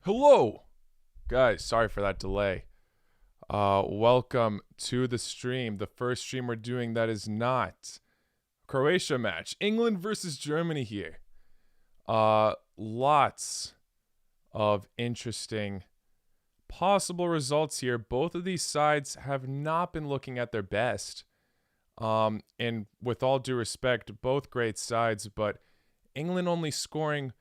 Hello, guys. Sorry for that delay. Welcome to the stream. The first stream we're doing that is not Croatia match. England versus Germany here. Lots of interesting possible results here. Both of these sides have not been looking at their best. And with all due respect, both great sides, but England only scoring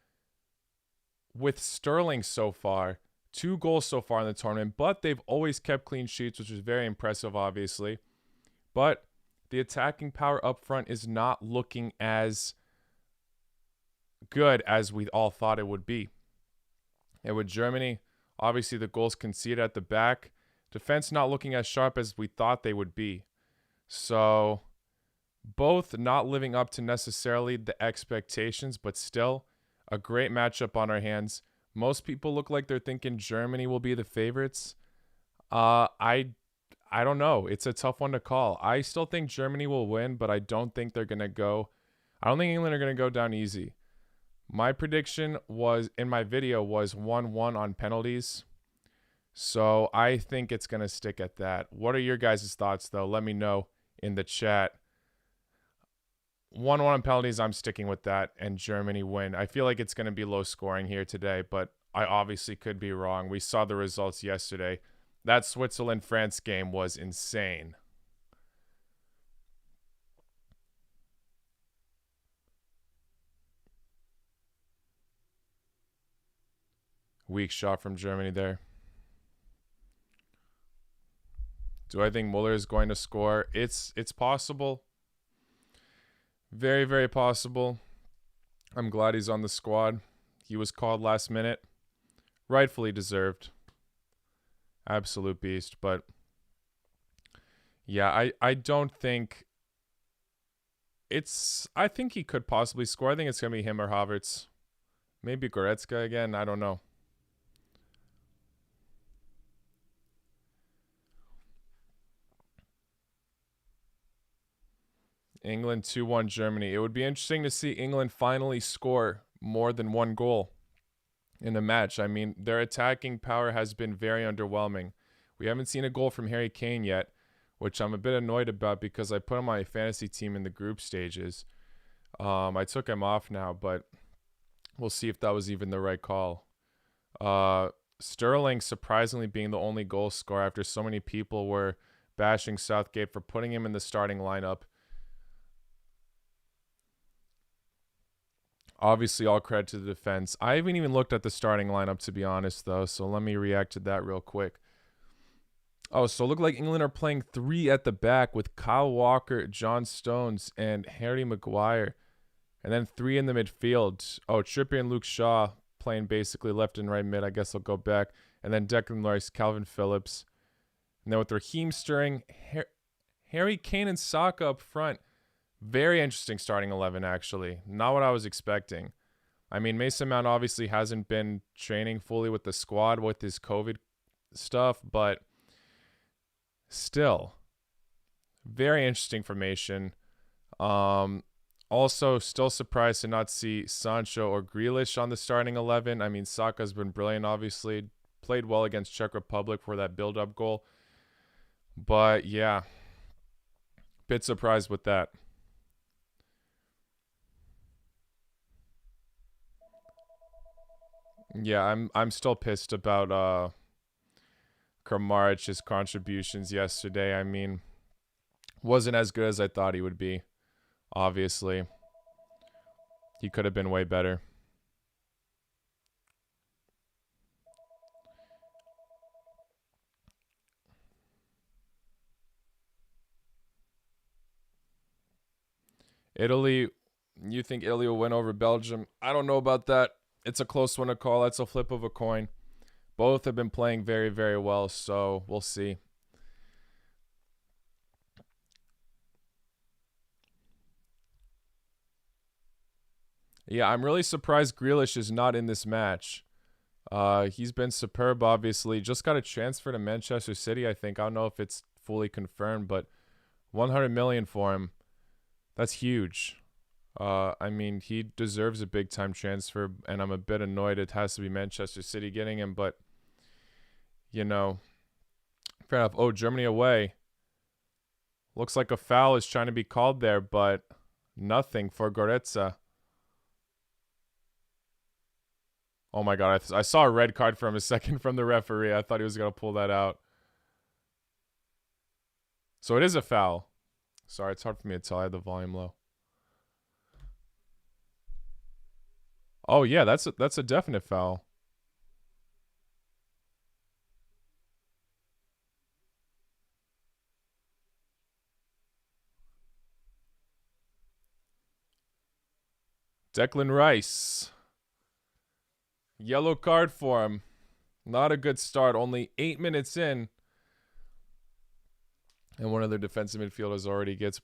with Sterling so far, 2 goals so far in the tournament, but they've always kept clean sheets, which is very impressive, obviously. But the attacking power up front is not looking as good as we all thought it would be. And with Germany, obviously the goals conceded at the back, defense not looking as sharp as we thought they would be. So both not living up to necessarily the expectations, but still a great matchup on our hands. Most people look like they're thinking Germany will be the favorites. I don't know. It's a tough one to call. I still think Germany will win, but I don't think they're going to go. I don't think England are going to go down easy. My prediction was in my video was 1-1 on penalties. So I think it's going to stick at that. What are your guys' thoughts, though? Let me know in the chat. 1-1 on penalties, I'm sticking with that, and Germany win. I feel like it's going to be low scoring here today, but I obviously could be wrong. We saw the results yesterday. That Switzerland-France game was insane. Weak shot from Germany there. Do I think Muller is going to score? It's possible. Very, very possible. I'm glad he's on the squad. He was called last minute. Rightfully deserved. Absolute beast. But yeah, I don't think I think he could possibly score. I think it's going to be him or Havertz. Maybe Goretzka again. I don't know. England 2-1 Germany. It would be interesting to see England finally score more than 1 goal in a match. I mean, their attacking power has been very underwhelming. We haven't seen a goal from Harry Kane yet, which I'm a bit annoyed about because I put him on my fantasy team in the group stages. I took him off now, but we'll see if that was even the right call. Sterling surprisingly being the only goal scorer after so many people were bashing Southgate for putting him in the starting lineup. Obviously, all credit to the defense. I haven't even looked at the starting lineup, to be honest, though, so let me react to that real quick. Oh, so it looked like England are playing 3 at the back with Kyle Walker, John Stones, and Harry Maguire. And then 3 in the midfield. Oh, Trippier and Luke Shaw playing basically left and right mid. I guess I'll go back. And then Declan Rice, Calvin Phillips. And then with Raheem Sterling, Harry Kane, and Saka up front. Very interesting starting 11, actually. Not what I was expecting. I mean, Mason Mount obviously hasn't been training fully with the squad with his COVID stuff, but still, very interesting formation. Also, still surprised to not see Sancho or Grealish on the starting 11. I mean, Saka's been brilliant, obviously. Played well against Czech Republic for that build-up goal. But, yeah, bit surprised with that. Yeah, I'm still pissed about Kramaric's contributions yesterday. I mean, wasn't as good as I thought he would be. Obviously, he could have been way better. Italy, you think Italy will win over Belgium? I don't know about that. It's a close one to call. That's a flip of a coin. Both have been playing very, very well, so we'll see. Yeah, I'm really surprised Grealish is not in this match. He's been superb, obviously. Just got a transfer to Manchester City, I think. I don't know if it's fully confirmed, but 100 million for him. That's huge. I mean, he deserves a big time transfer, and I'm a bit annoyed it has to be Manchester City getting him, but you know, fair enough. Oh, Germany away. Looks like a foul is trying to be called there, but nothing for Goretzka. Oh my god, I saw a red card from a second from the referee. I thought he was going to pull that out. So it is a foul. Sorry, it's hard for me to tell. I had the volume low. Oh yeah, that's a definite foul. Declan Rice. Yellow card for him. Not a good start. Only 8 minutes in. And one of their defensive midfielders already gets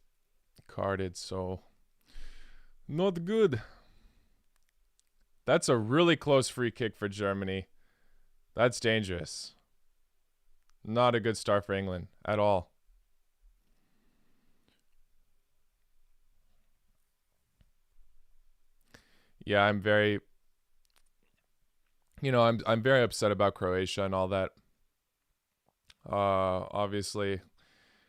carded, so not good. That's a really close free kick for Germany. That's dangerous. Not a good start for England at all. Yeah, I'm very I'm very upset about Croatia and all that. Obviously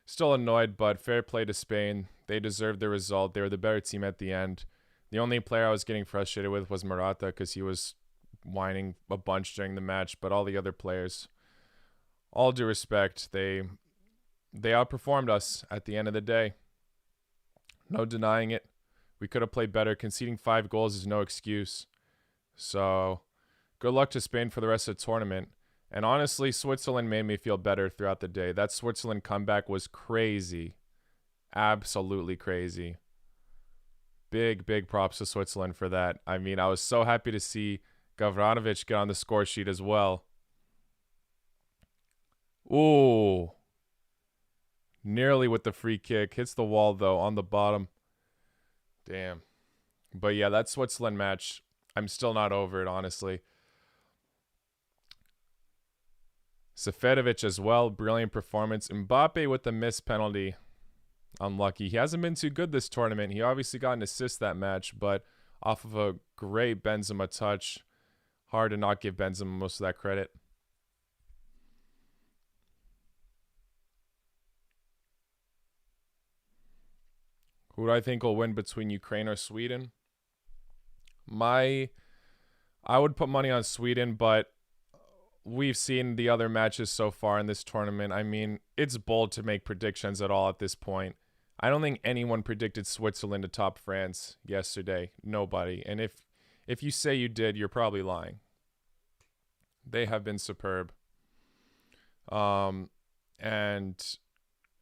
still annoyed, but fair play to Spain. They deserved the result. They were the better team at the end. The only player I was getting frustrated with was Morata because he was whining a bunch during the match, but all the other players, all due respect, they outperformed us at the end of the day. No denying it. We could have played better. Conceding 5 goals is no excuse. So, good luck to Spain for the rest of the tournament. And honestly, Switzerland made me feel better throughout the day. That Switzerland comeback was crazy. Absolutely crazy. Big props to Switzerland for that. I mean, I was so happy to see Gavranovic get on the score sheet as well. Ooh. Nearly with the free kick. Hits the wall, though, on the bottom. Damn. But yeah, that Switzerland match, I'm still not over it, honestly. Seferovic as well. Brilliant performance. Mbappe with the missed penalty. Unlucky. He hasn't been too good this tournament. He obviously got an assist that match, but off of a great Benzema touch. Hard to not give Benzema most of that credit. Who do I think will win between Ukraine or Sweden? I would put money on Sweden, but we've seen the other matches so far in this tournament. I mean, it's bold to make predictions at all at this point. I don't think anyone predicted Switzerland to top France yesterday. Nobody. And if you say you did, you're probably lying. They have been superb. And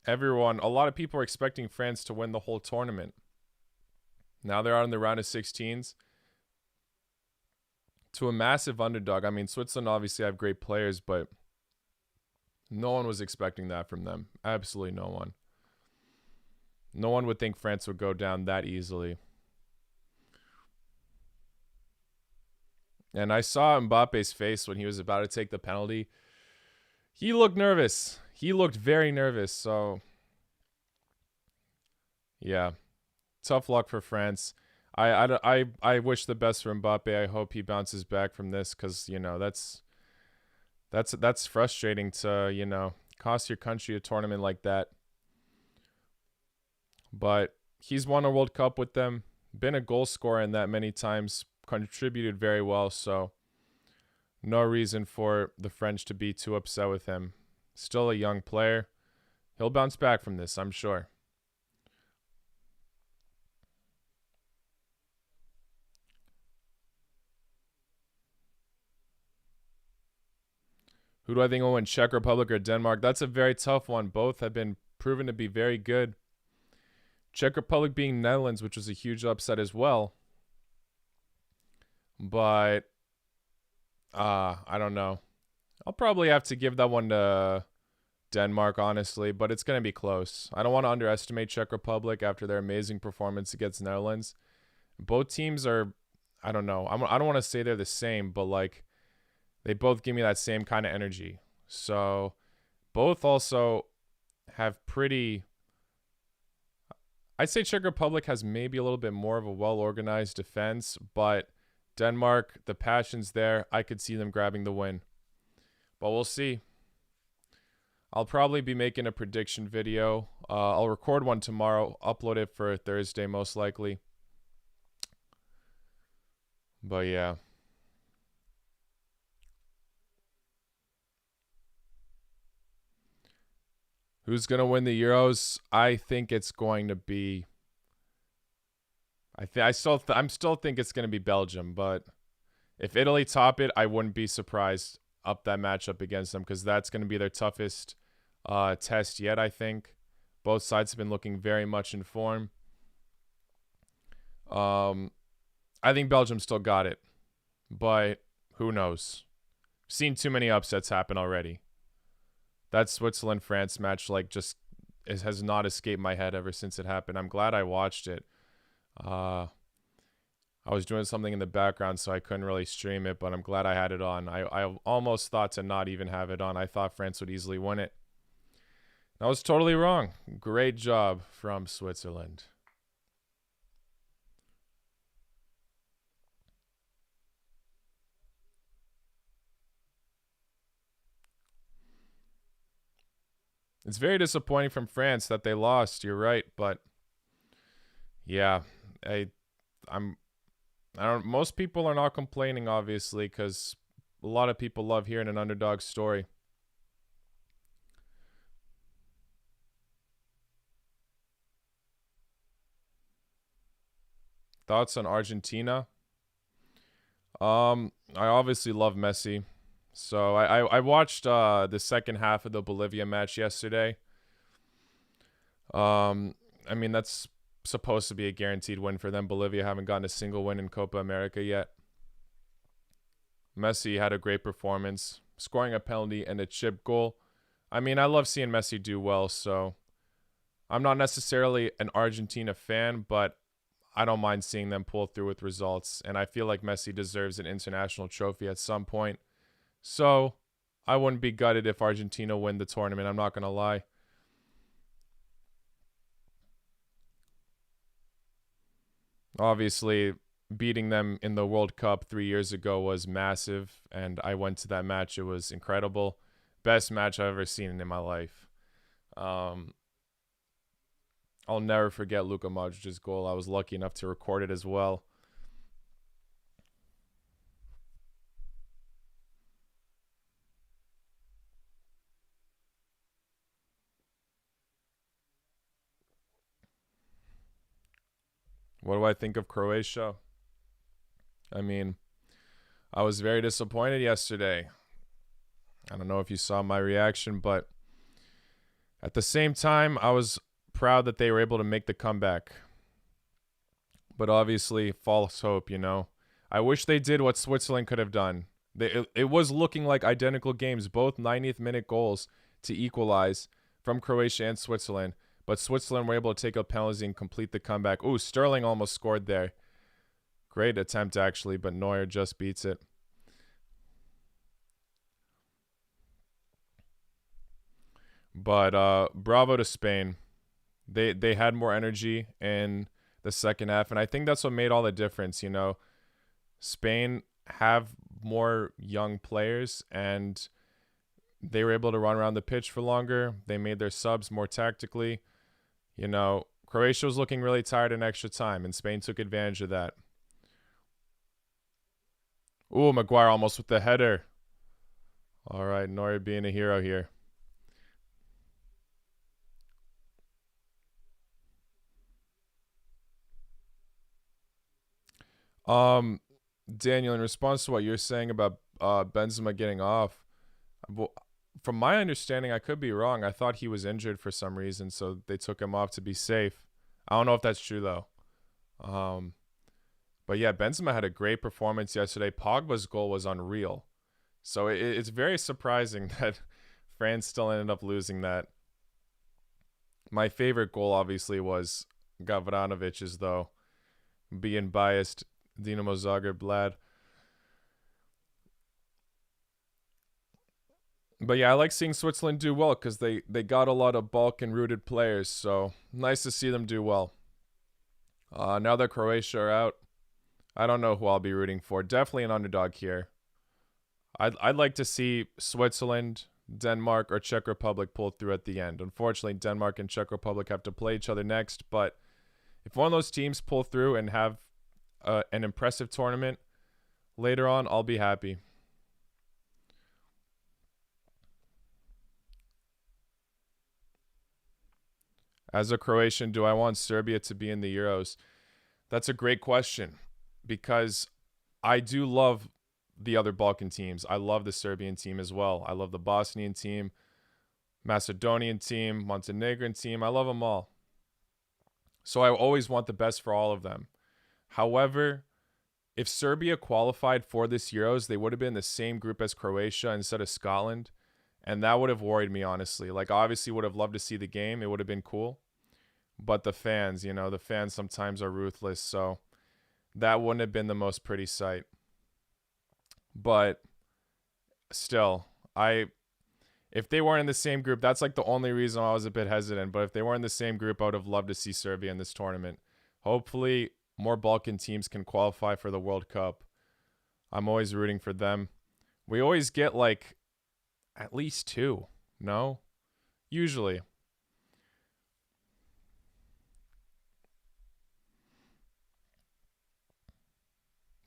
a lot of people are expecting France to win the whole tournament. Now they're out in the round of 16s to a massive underdog. I mean, Switzerland obviously have great players, but no one was expecting that from them. Absolutely no one. No one would think France would go down that easily. And I saw Mbappe's face when he was about to take the penalty. He looked nervous. He looked very nervous. So, yeah, tough luck for France. I wish the best for Mbappe. I hope he bounces back from this because that's frustrating to cost your country a tournament like that. But he's won a World Cup with them, been a goal scorer in that many times, contributed very well. So no reason for the French to be too upset with him. Still a young player. He'll bounce back from this, I'm sure. Who do I think will win, Czech Republic or Denmark? That's a very tough one. Both have been proven to be very good. Czech Republic being Netherlands, which was a huge upset as well. But I don't know. I'll probably have to give that one to Denmark, honestly, but it's going to be close. I don't want to underestimate Czech Republic after their amazing performance against Netherlands. Both teams are, I don't know. I don't want to say they're the same, but like they both give me that same kind of energy. So both also have pretty, I'd say Czech Republic has maybe a little bit more of a well-organized defense, but Denmark, the passion's there. I could see them grabbing the win. But we'll see. I'll probably be making a prediction video. I'll record one tomorrow, upload it for Thursday most likely. But yeah. Who's going to win the Euros? I think it's going to be I still think it's going to be Belgium, but if Italy top it, I wouldn't be surprised up that matchup against them because that's going to be their toughest test yet, I think. Both sides have been looking very much in form. I think Belgium still got it, but who knows? Seen too many upsets happen already. That Switzerland-France match has not escaped my head ever since it happened. I'm glad I watched it. I was doing something in the background, so I couldn't really stream it, but I'm glad I had it on. I almost thought to not even have it on. I thought France would easily win it. I was totally wrong. Great job from Switzerland. It's very disappointing from France that they lost. You're right, but yeah, most people are not complaining, obviously, because a lot of people love hearing an underdog story. Thoughts on Argentina? I obviously love Messi. So I watched the second half of the Bolivia match yesterday. I mean, that's supposed to be a guaranteed win for them. Bolivia haven't gotten a single win in Copa America yet. Messi had a great performance, scoring a penalty and a chip goal. I mean, I love seeing Messi do well, so I'm not necessarily an Argentina fan, but I don't mind seeing them pull through with results, and I feel like Messi deserves an international trophy at some point. So I wouldn't be gutted if Argentina win the tournament. I'm not going to lie. Obviously, beating them in the World Cup 3 years ago was massive, and I went to that match. It was incredible. Best match I've ever seen in my life. I'll never forget Luka Modric's goal. I was lucky enough to record it as well. What do I think of Croatia? I mean, I was very disappointed yesterday. I don't know if you saw my reaction, but at the same time, I was proud that they were able to make the comeback. But obviously, false hope, you know. I wish they did what Switzerland could have done. It was looking like identical games, both 90th minute goals to equalize from Croatia and Switzerland. But Switzerland were able to take up penalties and complete the comeback. Ooh, Sterling almost scored there. Great attempt, actually, but Neuer just beats it. But bravo to Spain. They had more energy in the second half, and I think that's what made all the difference, you know. Spain have more young players, and they were able to run around the pitch for longer. They made their subs more tactically. You know, Croatia was looking really tired in extra time, and Spain took advantage of that. Ooh, Maguire almost with the header. All right, Neuer being a hero here. Daniel, in response to what you're saying about Benzema getting off, from my understanding, I could be wrong. I thought he was injured for some reason, so they took him off to be safe. I don't know if that's true though. But yeah, Benzema had a great performance yesterday. Pogba's goal was unreal. So it's very surprising that France still ended up losing that. My favorite goal obviously was Gavranovic's, though. Being biased, Dinamo Zagreb lad. But yeah, I like seeing Switzerland do well because they got a lot of Balkan-rooted players. So nice to see them do well. Now that Croatia are out, I don't know who I'll be rooting for. Definitely an underdog here. I'd like to see Switzerland, Denmark, or Czech Republic pull through at the end. Unfortunately, Denmark and Czech Republic have to play each other next. But if one of those teams pull through and have an impressive tournament later on, I'll be happy. As a Croatian, do I want Serbia to be in the Euros? That's a great question because I do love the other Balkan teams. I love the Serbian team as well. I love the Bosnian team, Macedonian team, Montenegrin team. I love them all. So I always want the best for all of them. However, if Serbia qualified for this Euros, they would have been in the same group as Croatia instead of Scotland. And that would have worried me, honestly. Like, obviously would have loved to see the game. It would have been cool. But the fans, the fans sometimes are ruthless. So that wouldn't have been the most pretty sight. But still, if they weren't in the same group, that's like the only reason I was a bit hesitant. But if they weren't in the same group, I would have loved to see Serbia in this tournament. Hopefully, more Balkan teams can qualify for the World Cup. I'm always rooting for them. We always get like at least 2, no? Usually.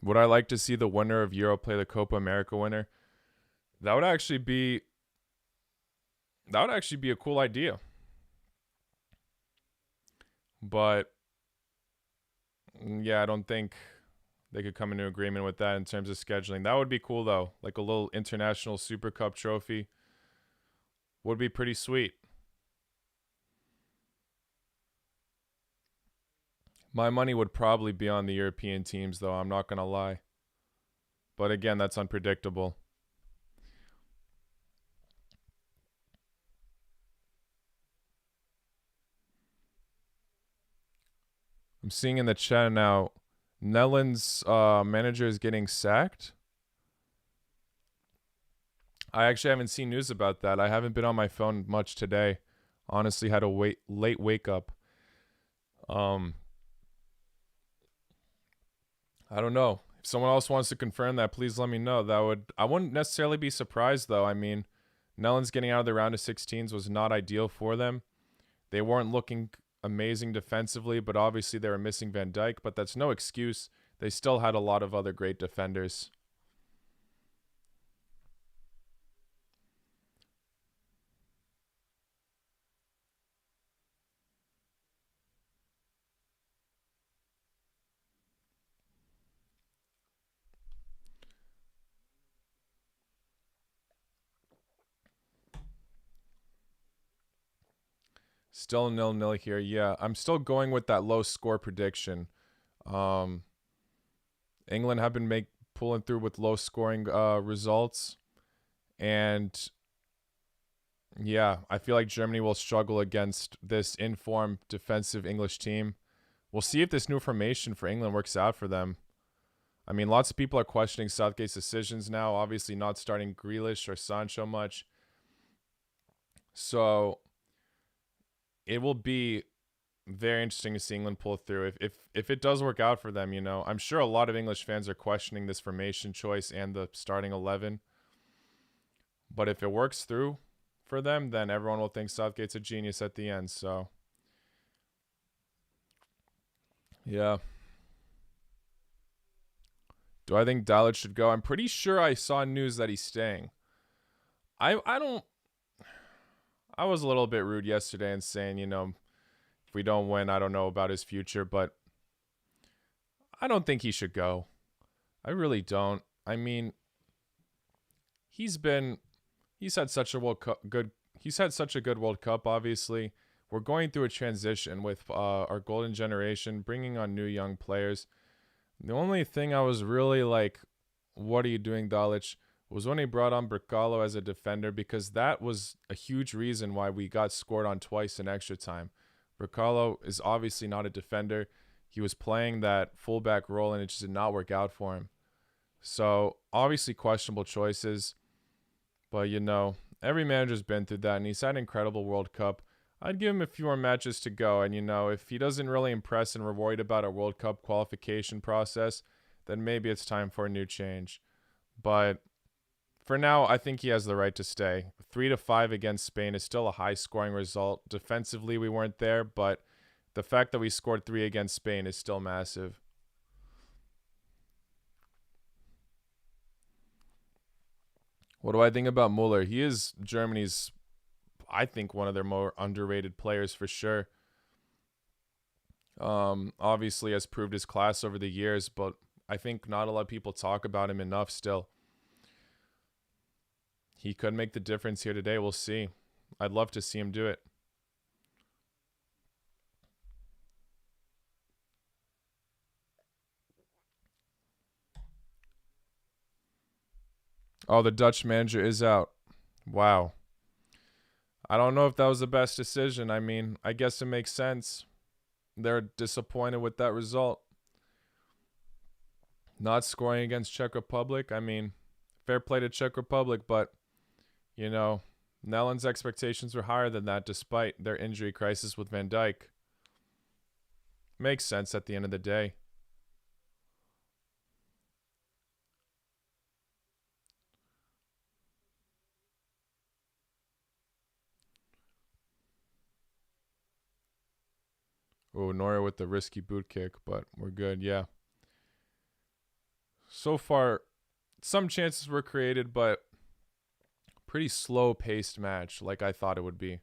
Would I like to see the winner of Euro play the Copa America winner? That would actually be a cool idea. But yeah, I don't think they could come into agreement with that in terms of scheduling. That would be cool though. Like a little international Super Cup trophy would be pretty sweet. My money would probably be on the European teams though, I'm not going to lie. But again, that's unpredictable. I'm seeing in the chat now, Netherlands manager is getting sacked. I actually haven't seen news about that. I haven't been on my phone much today. Honestly, had a late wake up. I don't know. If someone else wants to confirm that, please let me know. I wouldn't necessarily be surprised though. I mean, Netherlands getting out of the round of 16s was not ideal for them. They weren't looking amazing defensively, but obviously they were missing Van Dijk, but that's no excuse. They still had a lot of other great defenders. Still 0-0 here. Yeah, I'm still going with that low score prediction. England have been pulling through with low scoring results. And yeah, I feel like Germany will struggle against this informed defensive English team. We'll see if this new formation for England works out for them. I mean, lots of people are questioning Southgate's decisions now, obviously not starting Grealish or Sancho much. So it will be very interesting to see England pull through. If it does work out for them, I'm sure a lot of English fans are questioning this formation choice and the starting 11. But if it works through for them, then everyone will think Southgate's a genius at the end. So, yeah. Do I think Dalic should go? I'm pretty sure I saw news that he's staying. I was a little bit rude yesterday in saying, if we don't win, I don't know about his future, but I don't think he should go. I really don't. I mean, he's had such a good World Cup, obviously. We're going through a transition with our golden generation, bringing on new young players. The only thing I was really like, what are you doing, Dalic, was when he brought on Brekalo as a defender, because that was a huge reason why we got scored on twice in extra time. Brekalo is obviously not a defender. He was playing that fullback role, and it just did not work out for him. So, obviously questionable choices. But, every manager's been through that, and he's had an incredible World Cup. I'd give him a few more matches to go. And, if he doesn't really impress and we're worried about a World Cup qualification process, then maybe it's time for a new change. But for now, I think he has the right to stay. 3-5 against Spain is still a high scoring result. Defensively, we weren't there, but the fact that we scored 3 against Spain is still massive. What do I think about Muller? He is Germany's, I think, one of their more underrated players for sure. Obviously has proved his class over the years, but I think not a lot of people talk about him enough still. He could make the difference here today. We'll see. I'd love to see him do it. Oh, the Dutch manager is out. Wow. I don't know if that was the best decision. I mean, I guess it makes sense. They're disappointed with that result. Not scoring against Czech Republic. I mean, fair play to Czech Republic, but, Netherlands' expectations were higher than that despite their injury crisis with Van Dijk. Makes sense at the end of the day. Oh, Neuer with the risky boot kick, but we're good, yeah. So far, some chances were created, but pretty slow-paced match like I thought it would be,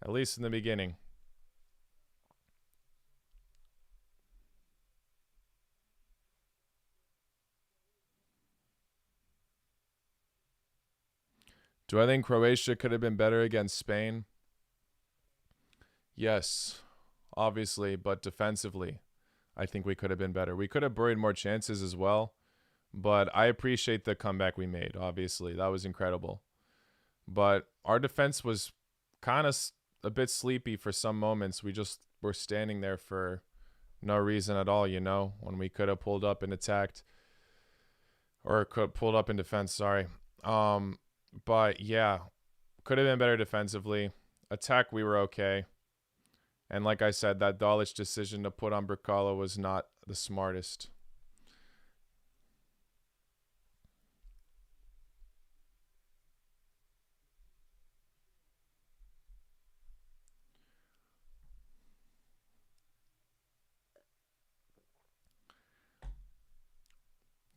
at least in the beginning. Do I think Croatia could have been better against Spain? Yes, obviously, but defensively, I think we could have been better. We could have buried more chances as well, but I appreciate the comeback we made, obviously. That was incredible. But our defense was kind of a bit sleepy for some moments. We just were standing there for no reason at all, when we could have pulled up and attacked, or could pulled up in defense, sorry. But yeah, could have been better defensively. Attack, we were okay. And like I said, that Dalic decision to put on Brekalo was not the smartest.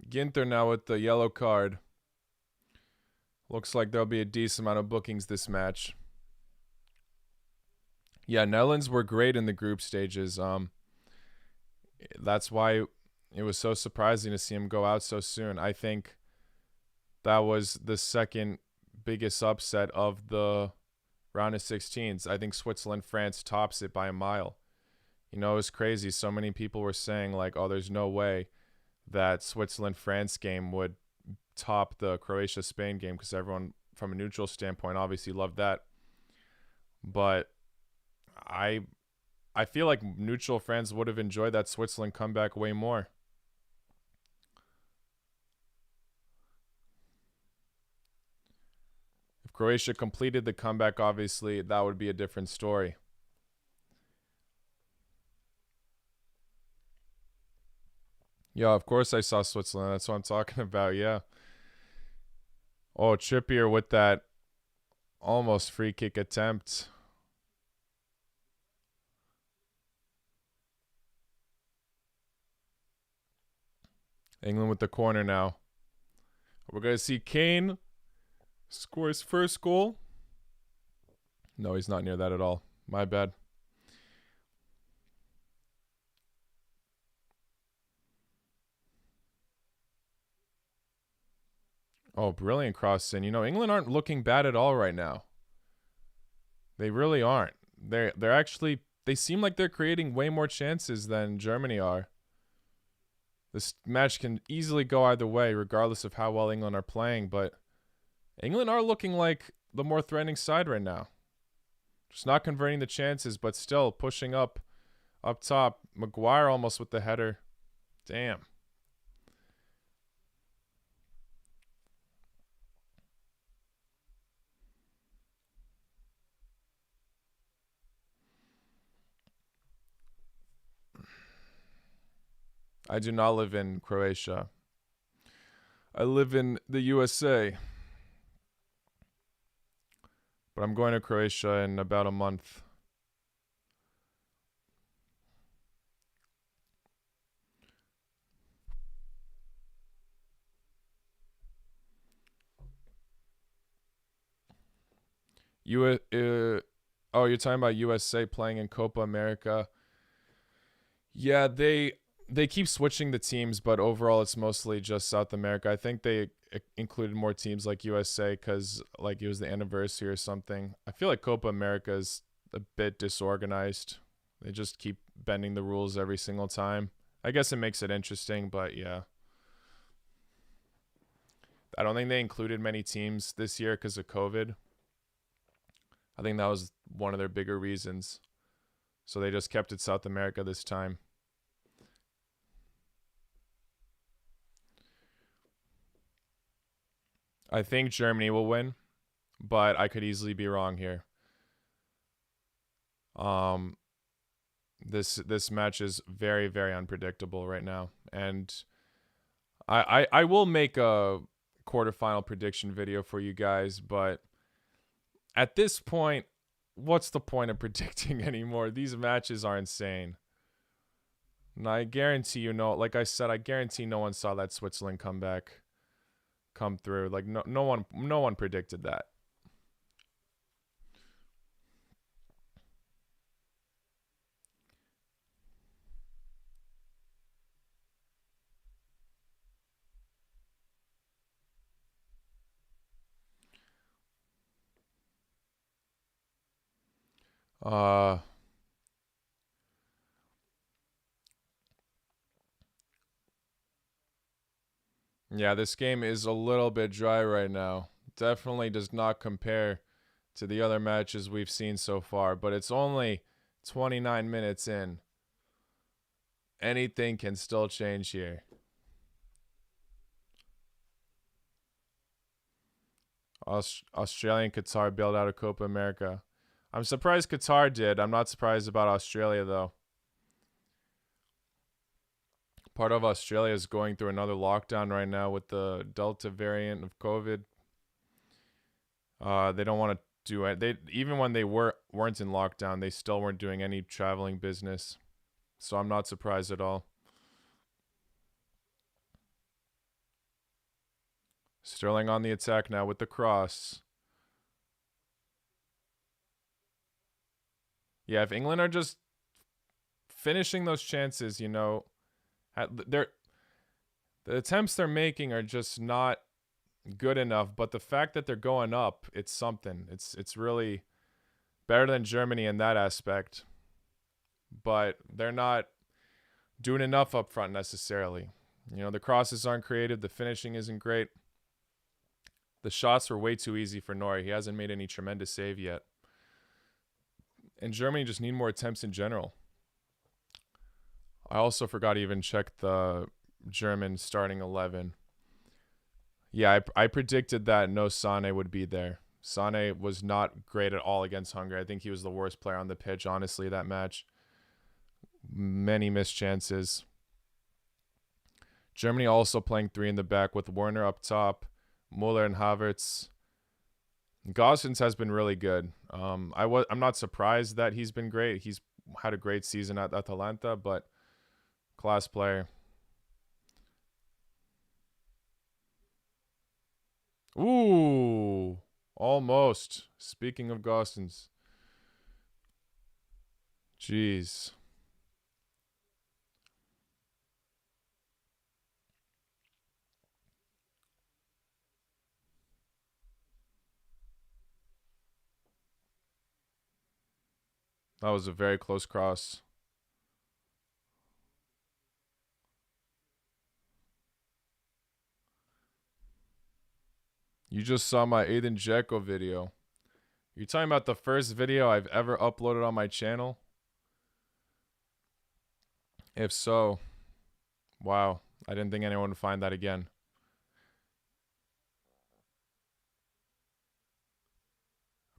Ginter now with the yellow card. Looks like there'll be a decent amount of bookings this match. Yeah, Netherlands were great in the group stages. That's why it was so surprising to see him go out so soon. I think that was the second biggest upset of the round of 16s. I think Switzerland-France tops it by a mile. It was crazy. So many people were saying, like, oh, there's no way that Switzerland-France game would top the Croatia-Spain game because everyone, from a neutral standpoint, obviously loved that. But I feel like neutral fans would have enjoyed that Switzerland comeback way more. If Croatia completed the comeback, obviously, that would be a different story. Yeah, of course I saw Switzerland. That's what I'm talking about, yeah. Oh, Trippier with that almost free kick attempt. England with the corner now. We're going to see Kane score his first goal. No, he's not near that at all. My bad. Oh, brilliant cross in. England aren't looking bad at all right now. They really aren't. They're actually, they seem like they're creating way more chances than Germany are. This match can easily go either way, regardless of how well England are playing, but England are looking like the more threatening side right now. Just not converting the chances, but still pushing up top. Maguire almost with the header. Damn. I do not live in Croatia. I live in the USA. But I'm going to Croatia in about a month. Oh, you're talking about USA playing in Copa America. Yeah, they keep switching the teams, but overall it's mostly just South America. I think they included more teams like USA because like it was the anniversary or something. I feel like Copa America is a bit disorganized. They just keep bending the rules every single time. I guess it makes it interesting, but yeah. I don't think they included many teams this year because of COVID. I think that was one of their bigger reasons. So they just kept it South America this time. I think Germany will win, but I could easily be wrong here. This match is very, very unpredictable right now, and I will make a quarterfinal prediction video for you guys, but at this point, what's the point of predicting anymore? These matches are insane. And I guarantee you like I said, I guarantee no one saw that Switzerland comeback come through. Like no one predicted that. Yeah, this game is a little bit dry right now. Definitely does not compare to the other matches we've seen so far, but it's only 29 minutes in. Anything can still change here. Australian Qatar bailed out of Copa America. I'm surprised Qatar did. I'm not surprised about Australia, though. Part of Australia is going through another lockdown right now with the Delta variant of COVID. They don't want to do it. They even when they weren't in lockdown, they still weren't doing any traveling business. So I'm not surprised at all. Sterling on the attack now with the cross. Yeah, if England are just finishing those chances, the attempts they're making are just not good enough, but the fact that they're going up, it's something. It's really better than Germany in that aspect. But they're not doing enough up front necessarily. The crosses aren't creative, the finishing isn't great. The shots were way too easy for Neuer. He hasn't made any tremendous save yet. And Germany just need more attempts in general. I also forgot to even check the German starting 11. Yeah, I predicted that no Sane would be there. Sane was not great at all against Hungary. I think he was the worst player on the pitch, honestly, that match. Many missed chances. Germany also playing three in the back with Werner up top, Muller and Havertz. Gosens has been really good. I'm not surprised that he's been great. He's had a great season at Atalanta, but class player. Ooh, almost. Speaking of Gosens. Jeez. That was a very close cross. You just saw my Aiden Dzeko video. You're talking about the first video I've ever uploaded on my channel? If so, wow. I didn't think anyone would find that again.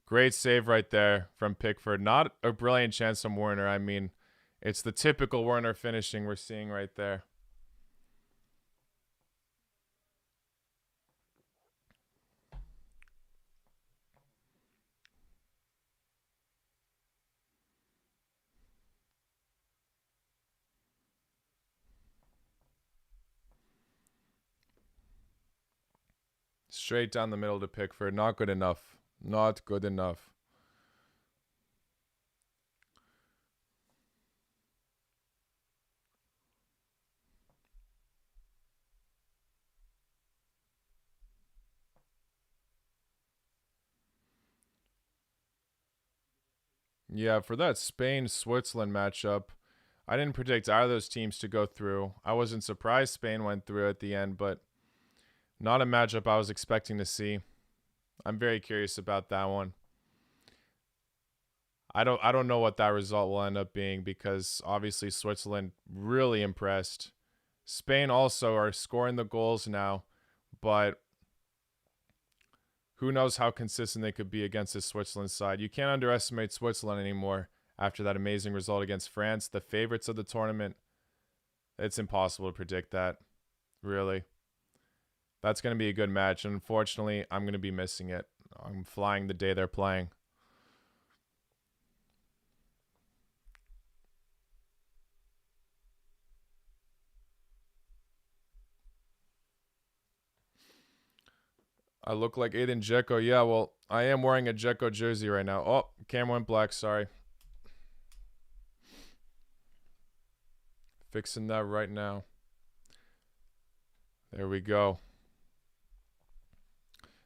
Great save right there from Pickford. Not a brilliant chance from Werner. I mean, it's the typical Werner finishing we're seeing right there. Straight down the middle to Pickford. Not good enough. Not good enough. Yeah, for that Spain-Switzerland matchup, I didn't predict either of those teams to go through. I wasn't surprised Spain went through at the end, but not a matchup I was expecting to see. I'm very curious about that one. I don't know what that result will end up being because obviously Switzerland really impressed. Spain also are scoring the goals now, but who knows how consistent they could be against this Switzerland side. You can't underestimate Switzerland anymore after that amazing result against France, the favorites of the tournament. It's impossible to predict that, really. That's going to be a good match, and unfortunately, I'm going to be missing it. I'm flying the day they're playing. I look like Edin Dzeko. Yeah, well, I am wearing a Dzeko jersey right now. Oh, camera went black. Sorry. Fixing that right now. There we go.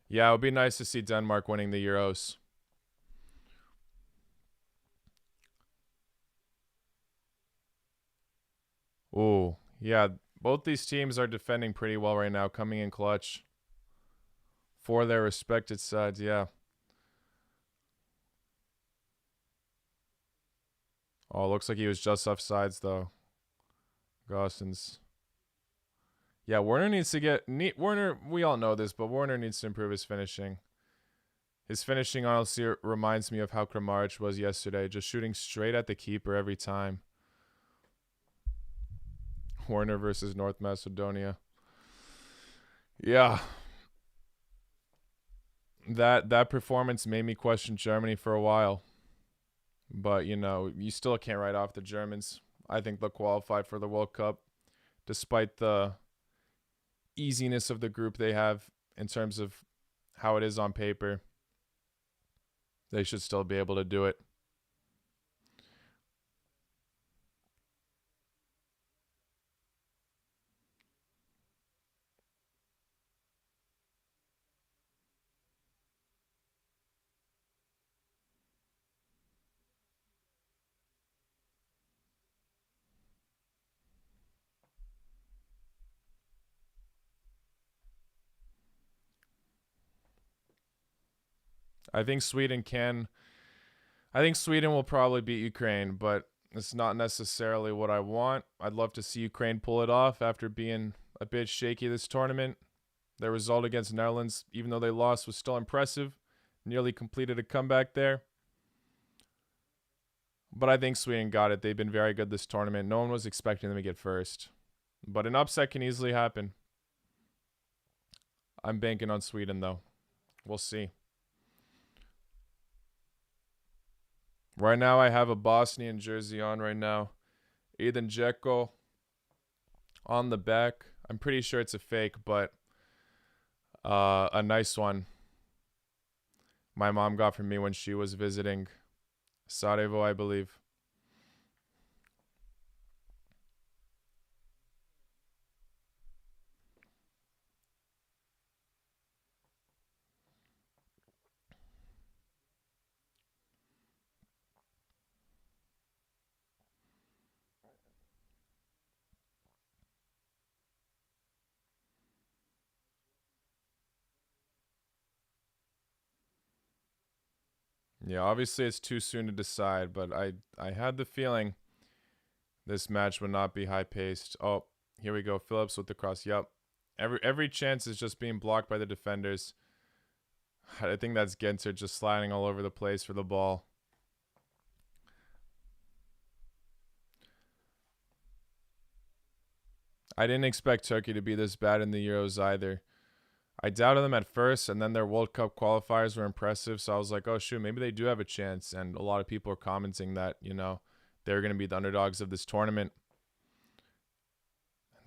Yeah, it would be nice to see Denmark winning the Euros. Ooh, yeah. Both these teams are defending pretty well right now, coming in clutch for their respected sides. Yeah. Oh, looks like he was just offsides though. Gosens. Yeah, Werner needs to get Werner. We all know this, but Werner needs to improve his finishing. His finishing honestly reminds me of how Kramaric was yesterday, just shooting straight at the keeper every time. Werner versus North Macedonia. Yeah. That performance made me question Germany for a while. But, you still can't write off the Germans. I think they'll qualify for the World Cup despite the easiness of the group they have in terms of how it is on paper. They should still be able to do it. I think Sweden can. I think Sweden will probably beat Ukraine, but it's not necessarily what I want. I'd love to see Ukraine pull it off after being a bit shaky this tournament. Their result against Netherlands, even though they lost, was still impressive. Nearly completed a comeback there. But I think Sweden got it. They've been very good this tournament. No one was expecting them to get first. But an upset can easily happen. I'm banking on Sweden, though. We'll see. Right now, I have a Bosnian jersey on right now. Edin Dzeko on the back. I'm pretty sure it's a fake, but a nice one. My mom got for me when she was visiting Sarajevo, I believe. Yeah, obviously it's too soon to decide, but I had the feeling this match would not be high paced. Oh, here we go. Phillips with the cross. Yep. Every chance is just being blocked by the defenders. I think that's Gentzer just sliding all over the place for the ball. I didn't expect Turkey to be this bad in the Euros either. I doubted them at first, and then their World Cup qualifiers were impressive. So I was like, oh, shoot, maybe they do have a chance. And a lot of people are commenting that, they're going to be the underdogs of this tournament.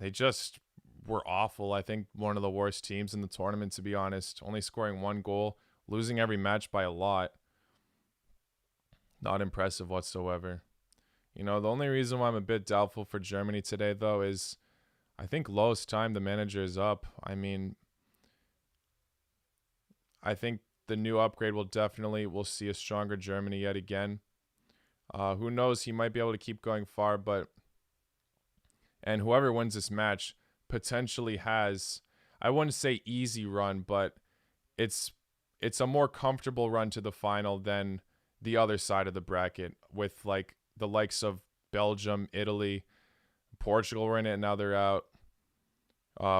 They just were awful. I think one of the worst teams in the tournament, to be honest. Only scoring 1 goal, losing every match by a lot. Not impressive whatsoever. You know, the only reason why I'm a bit doubtful for Germany today, though, is I think Lowe's time, the manager, is up. I mean, I think the new upgrade we'll see a stronger Germany yet again. Who knows? He might be able to keep going far, and whoever wins this match potentially has, I wouldn't say easy run, but it's a more comfortable run to the final than the other side of the bracket with like the likes of Belgium, Italy, Portugal were in it, now they're out.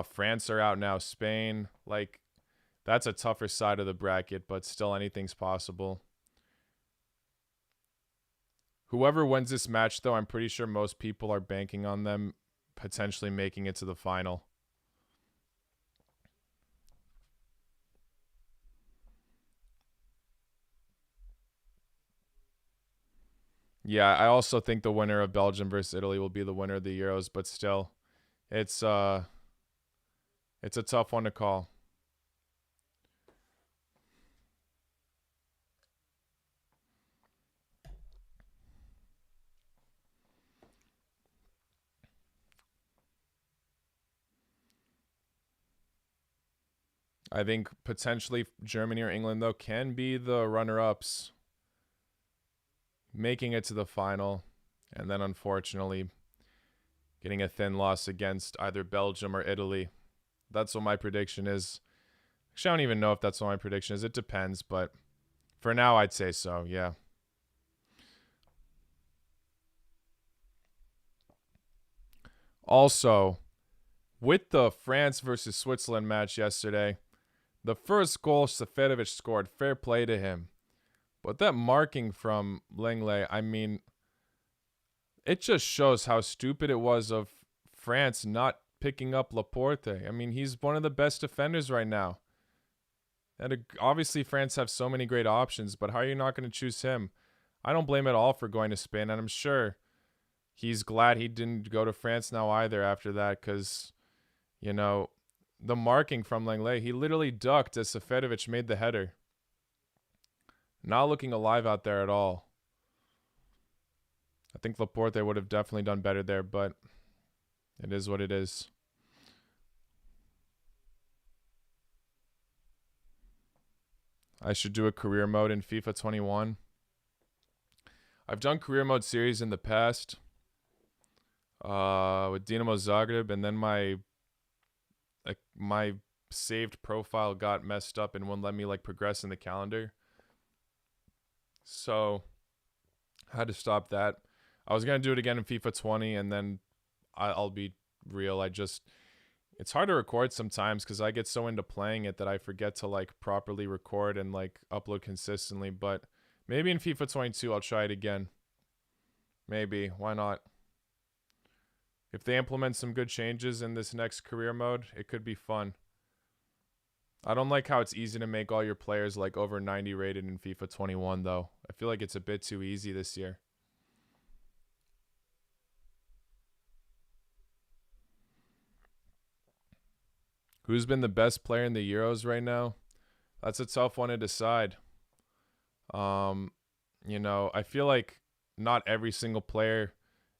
France are out now, Spain. Like, that's a tougher side of the bracket, but still anything's possible. Whoever wins this match, though, I'm pretty sure most people are banking on them potentially making it to the final. Yeah, I also think the winner of Belgium versus Italy will be the winner of the Euros, but still, it's a tough one to call. I think potentially Germany or England, though, can be the runner-ups, making it to the final, and then unfortunately getting a thin loss against either Belgium or Italy. That's what my prediction is. Actually, I don't even know if that's what my prediction is. It depends, but for now, I'd say so, yeah. Also, with the France versus Switzerland match yesterday, the first goal Seferovic scored, fair play to him. But that marking from Lenglet, I mean, it just shows how stupid it was of France not picking up Laporte. I mean, he's one of the best defenders right now. And obviously, France have so many great options, but how are you not going to choose him? I don't blame at all for going to Spain, and I'm sure he's glad he didn't go to France now either after that, because, you know, the marking from Lenglet, he literally ducked as Seferovic made the header. Not looking alive out there at all. I think Laporte would have definitely done better there, but it is what it is. I should do a career mode in FIFA 21. I've done career mode series in the past with Dinamo Zagreb, and then my saved profile got messed up and wouldn't let me like progress in the calendar. So I had to stop that. I was going to do it again in FIFA 20, and then I'll be real. It's hard to record sometimes because I get so into playing it that I forget to like properly record and like upload consistently. But maybe in FIFA 22, I'll try it again. Maybe. Why not? If they implement some good changes in this next career mode, it could be fun. I don't like how it's easy to make all your players like over 90 rated in FIFA 21, though. I feel like it's a bit too easy this year. Who's been the best player in the Euros right now? That's a tough one to decide. You know, I feel like not every single player,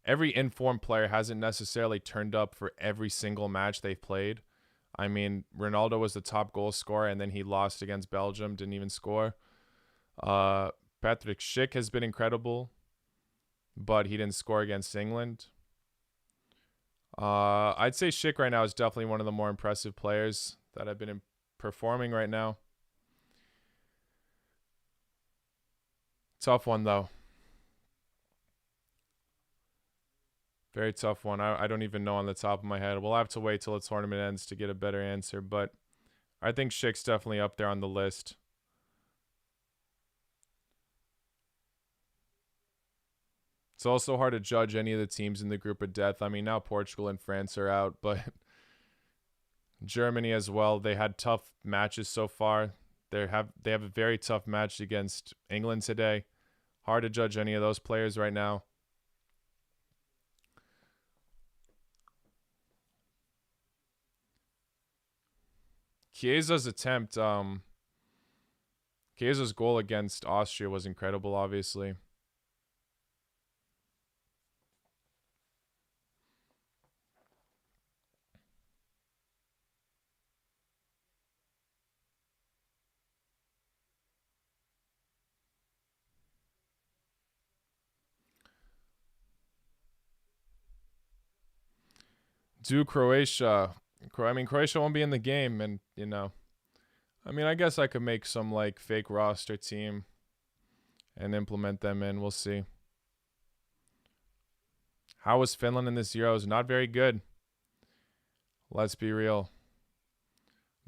every informed player hasn't necessarily turned up for every single match they've played. I mean, Ronaldo was the top goal scorer, and then he lost against Belgium, didn't even score. Patrick Schick has been incredible, but he didn't score against England. I'd say Schick right now is definitely one of the more impressive players that have been performing right now. Tough one, though. Very tough one. I don't even know on the top of my head. We'll have to wait till the tournament ends to get a better answer, but I think Schick's definitely up there on the list. It's also hard to judge any of the teams in the group of death. I mean, now Portugal and France are out, but Germany as well. They had tough matches so far. They have a very tough match against England today. Hard to judge any of those players right now. Chiesa's attempt, Chiesa's goal against Austria was incredible, obviously. Do Croatia. I mean, Croatia won't be in the game, and, you know, I mean, I guess I could make some, like, fake roster team and implement them in. We'll see. How was Finland in this Euros? Not very good. Let's be real.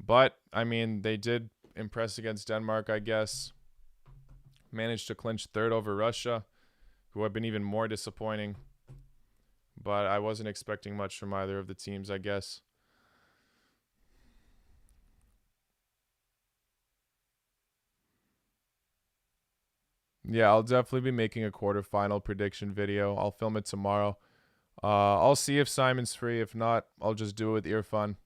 But, I mean, they did impress against Denmark, I guess. Managed to clinch third over Russia, who have been even more disappointing. But I wasn't expecting much from either of the teams, I guess. Yeah, I'll definitely be making a quarterfinal prediction video. I'll film it tomorrow. I'll see if Simon's free. If not, I'll just do it with Irfan.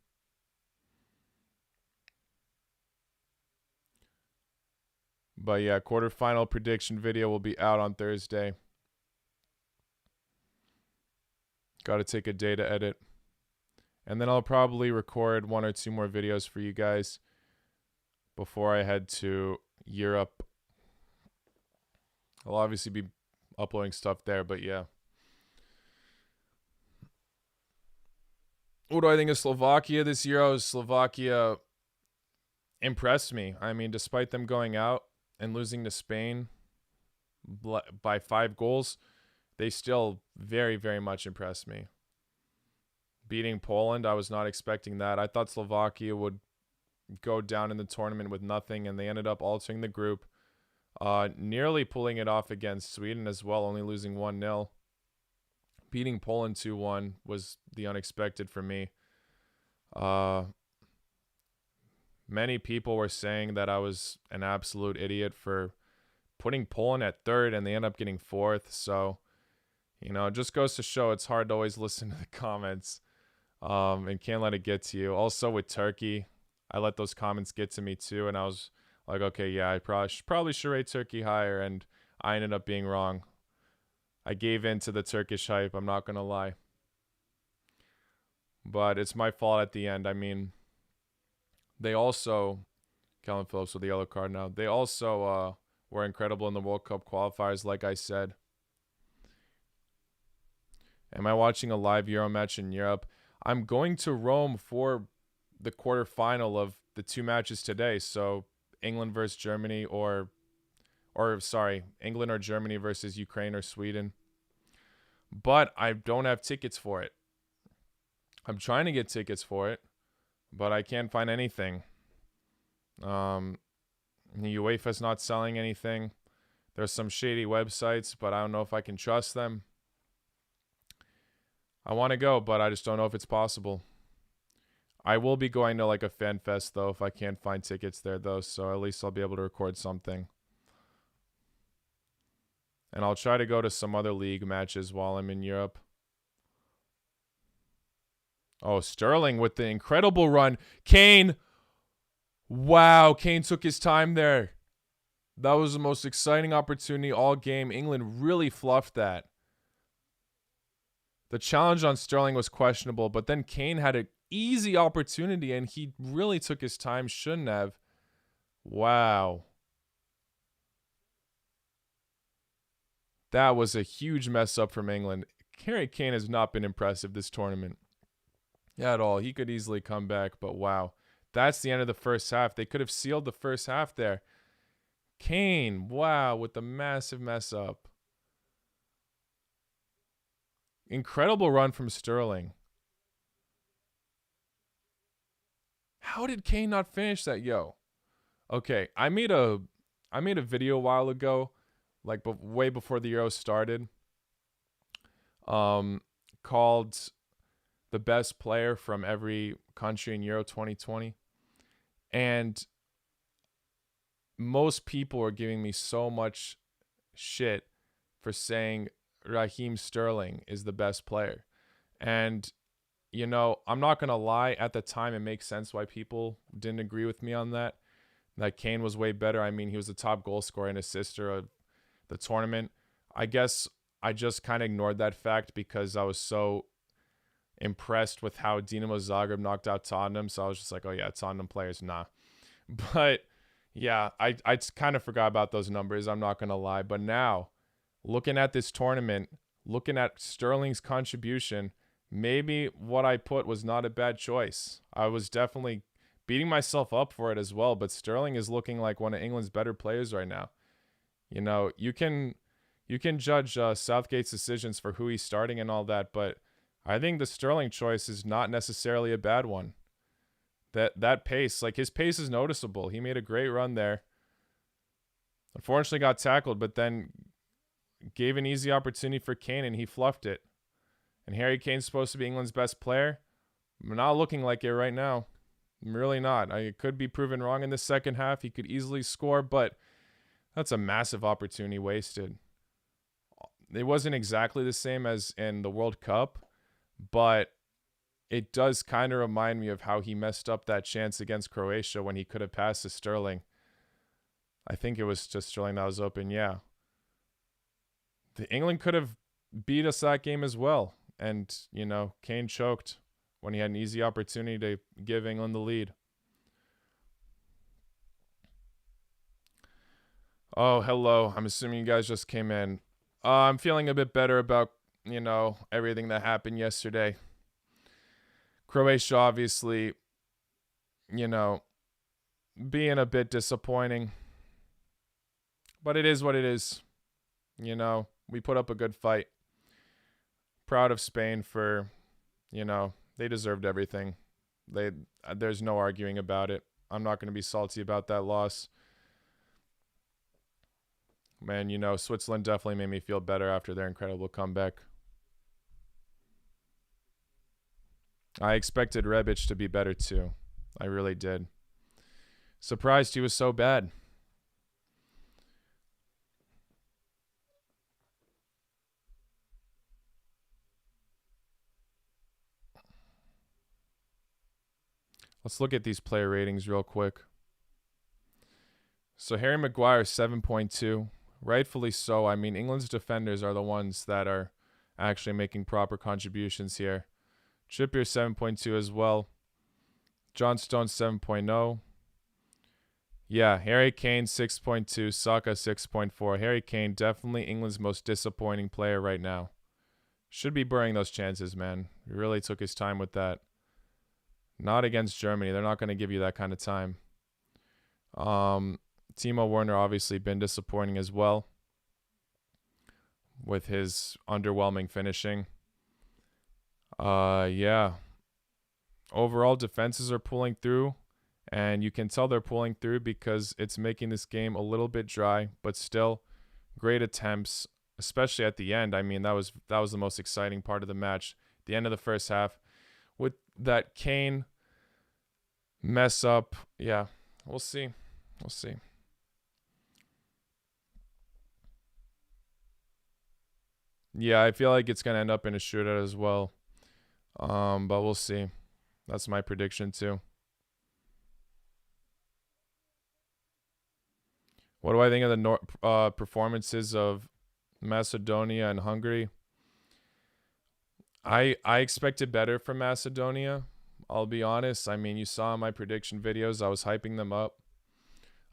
But yeah, quarterfinal prediction video will be out on Thursday. Got to take a day to edit. And then I'll probably record 1 or 2 more videos for you guys before I head to Europe. I'll obviously be uploading stuff there, but yeah. What do I think of Slovakia this Euros? Slovakia impressed me. I mean, despite them going out and losing to Spain by 5 goals, they still very, very much impressed me. Beating Poland, I was not expecting that. I thought Slovakia would go down in the tournament with nothing, and they ended up altering the group. Nearly pulling it off against Sweden as well, only losing 1-0. Beating Poland 2-1 was the unexpected for me. Many people were saying that I was an absolute idiot for putting Poland at third, and they end up getting fourth. So, you know, it just goes to show it's hard to always listen to the comments and can't let it get to you. Also with Turkey, I let those comments get to me too, and I was like, okay, yeah, I probably should rate Turkey higher, and I ended up being wrong. I gave in to the Turkish hype, I'm not going to lie. But it's my fault at the end. I mean, they also, Calvin Phillips with the yellow card now, they also were incredible in the World Cup qualifiers, like I said. Am I watching a live Euro match in Europe? I'm going to Rome for the quarterfinal of the 2 matches today. So England versus Germany England or Germany versus Ukraine or Sweden. But I don't have tickets for it. I'm trying to get tickets for it, but I can't find anything. UEFA's not selling anything. There's some shady websites, but I don't know if I can trust them. I want to go, but I just don't know if it's possible. I will be going to like a fan fest though if I can't find tickets there though, so at least I'll be able to record something. And I'll try to go to some other league matches while I'm in Europe. Oh, Sterling with the incredible run. Kane. Wow, Kane took his time there. That was the most exciting opportunity all game. England really fluffed that. The challenge on Sterling was questionable, but then Kane had an easy opportunity, and he really took his time. Shouldn't have. Wow. That was a huge mess up from England. Harry Kane has not been impressive this tournament at all. He could easily come back, but wow. That's the end of the first half. They could have sealed the first half there. Kane, wow, with the massive mess up. Incredible run from Sterling. How did Kane not finish that? Yo. Okay, I made a video a while ago, like way before the Euro started, called the best player from every country in Euro 2020. And most people were giving me so much shit for saying Raheem Sterling is the best player. And you know, I'm not going to lie. At the time, it makes sense why people didn't agree with me on that. That Kane was way better. I mean, he was the top goal scorer and assister of the tournament. I guess I just kind of ignored that fact because I was so impressed with how Dinamo Zagreb knocked out Tottenham. So I was just like, oh yeah, Tottenham players, nah. But yeah, I kind of forgot about those numbers. I'm not going to lie. But now, looking at this tournament, looking at Sterling's contribution, maybe what I put was not a bad choice. I was definitely beating myself up for it as well, but Sterling is looking like one of England's better players right now. You know, you can judge Southgate's decisions for who he's starting and all that, but I think the Sterling choice is not necessarily a bad one. That pace, like his pace is noticeable. He made a great run there. Unfortunately got tackled, but then gave an easy opportunity for Kane and he fluffed it. And Harry Kane's supposed to be England's best player. I'm not looking like it right now. I'm really not. I could be proven wrong in the second half. He could easily score, but that's a massive opportunity wasted. It wasn't exactly the same as in the World Cup, but it does kind of remind me of how he messed up that chance against Croatia when he could have passed to Sterling. I think it was just Sterling that was open, yeah. The England could have beat us that game as well. And, you know, Kane choked when he had an easy opportunity to give England the lead. Oh, hello. I'm assuming you guys just came in. I'm feeling a bit better about, you know, everything that happened yesterday. Croatia, obviously, you know, being a bit disappointing. But it is what it is. You know, we put up a good fight. Proud of Spain for, you know, they deserved everything. There's no arguing about it. I'm not going to be salty about that loss. Man, you know, Switzerland definitely made me feel better after their incredible comeback. I expected Rebic to be better too. I really did. Surprised he was so bad. Let's look at these player ratings real quick. So Harry Maguire 7.2. Rightfully so. I mean, England's defenders are the ones that are actually making proper contributions here. Trippier 7.2 as well. John Stones 7.0. Yeah, Harry Kane 6.2, Saka 6.4. Harry Kane definitely England's most disappointing player right now. Should be burying those chances, man. He really took his time with that. Not against Germany. They're not going to give you that kind of time. Timo Werner obviously been disappointing as well with his underwhelming finishing. Yeah. Overall, defenses are pulling through, and you can tell they're pulling through because it's making this game a little bit dry, but still great attempts, especially at the end. I mean, that was the most exciting part of the match. The end of the first half with that Kane mess up. Yeah, we'll see. We'll see. Yeah, I feel like it's going to end up in a shootout as well. But we'll see. That's my prediction too. What do I think of the performances of Macedonia and Hungary? I expected better from Macedonia. I'll be honest. I mean, you saw in my prediction videos, I was hyping them up.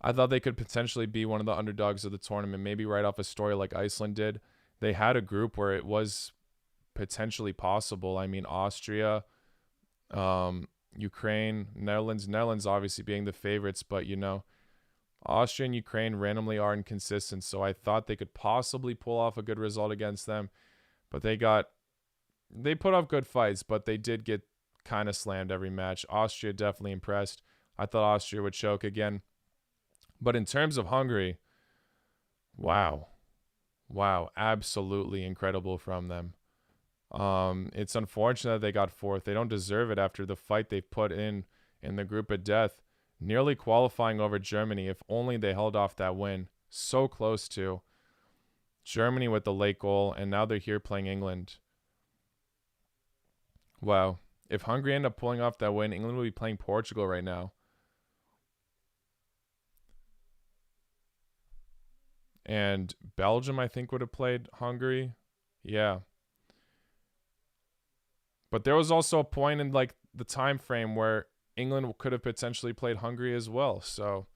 I thought they could potentially be one of the underdogs of the tournament, maybe right off a story like Iceland did. They had a group where it was potentially possible. I mean, Austria, Ukraine, Netherlands. Netherlands obviously being the favorites, but, you know, Austria and Ukraine randomly are inconsistent, so I thought they could possibly pull off a good result against them. But they put up good fights, but they did get kind of slammed every match. Austria definitely impressed. I thought Austria would choke again. But in terms of Hungary, wow, absolutely incredible from them. It's unfortunate they got fourth. They don't deserve it after the fight they've put in the group of death, nearly qualifying over Germany if only they held off that win. So close to Germany with the late goal, and now they're here playing England. Wow. If Hungary end up pulling off that win, England will be playing Portugal right now. And Belgium, I think, would have played Hungary. Yeah. But there was also a point in like the time frame where England could have potentially played Hungary as well. So,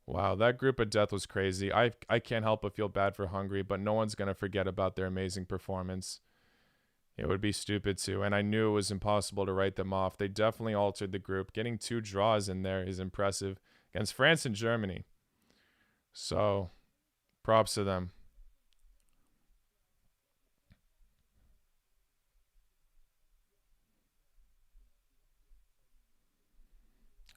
wow, that group of death was crazy. I can't help but feel bad for Hungary, but no one's going to forget about their amazing performance. It would be stupid to, and I knew it was impossible to write them off. They definitely altered the group. Getting 2 draws in there is impressive against France and Germany. So, props to them.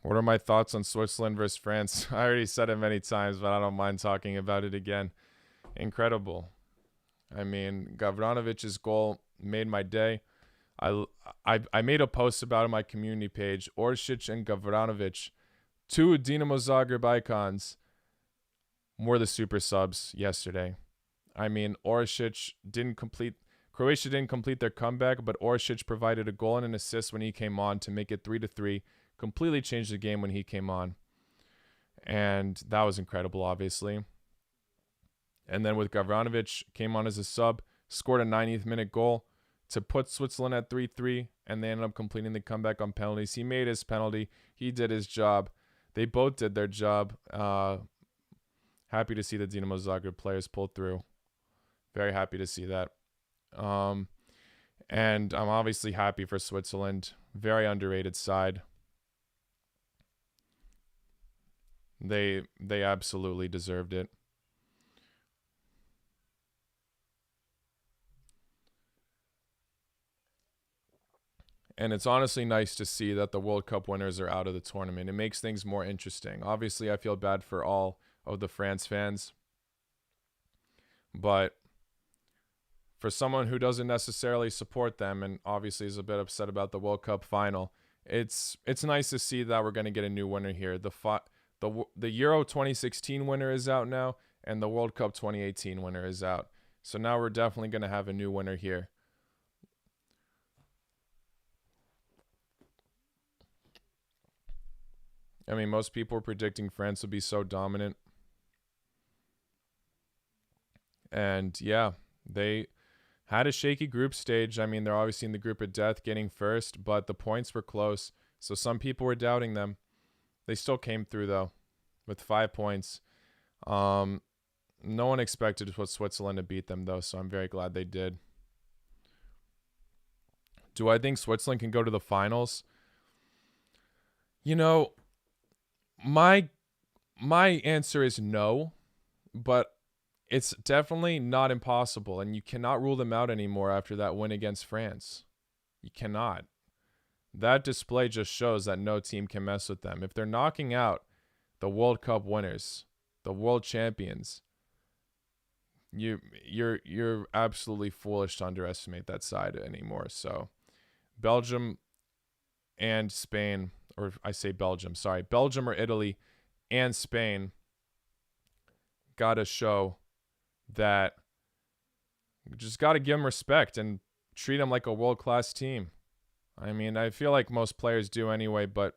What are my thoughts on Switzerland versus France? I already said it many times, but I don't mind talking about it again. Incredible. I mean, Gavranovic's goal made my day. I made a post about it on my community page. Orsic and Gavranovic, 2 Dinamo Zagreb icons, were the super subs yesterday. I mean, Orsic didn't complete. Croatia didn't complete their comeback, but Orsic provided a goal and an assist when he came on to make it 3-3. Completely changed the game when he came on. And that was incredible, obviously. And then with Gavranovic, came on as a sub, scored a 90th minute goal to put Switzerland at 3-3, and they ended up completing the comeback on penalties. He made his penalty. He did his job. They both did their job. Happy to see the Dinamo Zagreb players pull through. Very happy to see that. And I'm obviously happy for Switzerland. Very underrated side. They absolutely deserved it. And it's honestly nice to see that the World Cup winners are out of the tournament. It makes things more interesting. Obviously, I feel bad for all of the France fans. But for someone who doesn't necessarily support them and obviously is a bit upset about the World Cup final, it's nice to see that we're going to get a new winner here. The Euro 2016 winner is out now, and the World Cup 2018 winner is out. So now we're definitely going to have a new winner here. I mean, most people were predicting France would be so dominant. And yeah, they had a shaky group stage. I mean, they're obviously in the group of death getting first, but the points were close. So some people were doubting them. They still came through, though, with 5 points. No one expected Switzerland to beat them, though, so I'm very glad they did. Do I think Switzerland can go to the finals? You know, my answer is no, but it's definitely not impossible, and you cannot rule them out anymore after that win against France. You cannot. That display just shows that no team can mess with them. If they're knocking out the World Cup winners, the world champions, you're absolutely foolish to underestimate that side anymore. So Belgium and Spain, or I say Belgium, sorry, Belgium or Italy and Spain gotta show that just gotta give them respect and treat them like a world-class team. I mean, I feel like most players do anyway, but,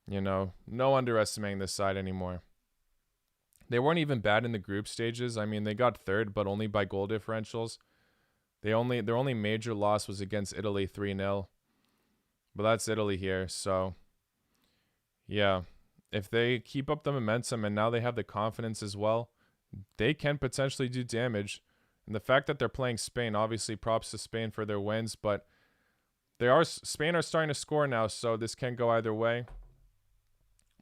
no underestimating this side anymore. They weren't even bad in the group stages. I mean, they got third, but only by goal differentials. Their only major loss was against Italy 3-0. But that's Italy here, so yeah. If they keep up the momentum and now they have the confidence as well, they can potentially do damage. And the fact that they're playing Spain, obviously props to Spain for their wins, but Spain are starting to score now, so this can go either way.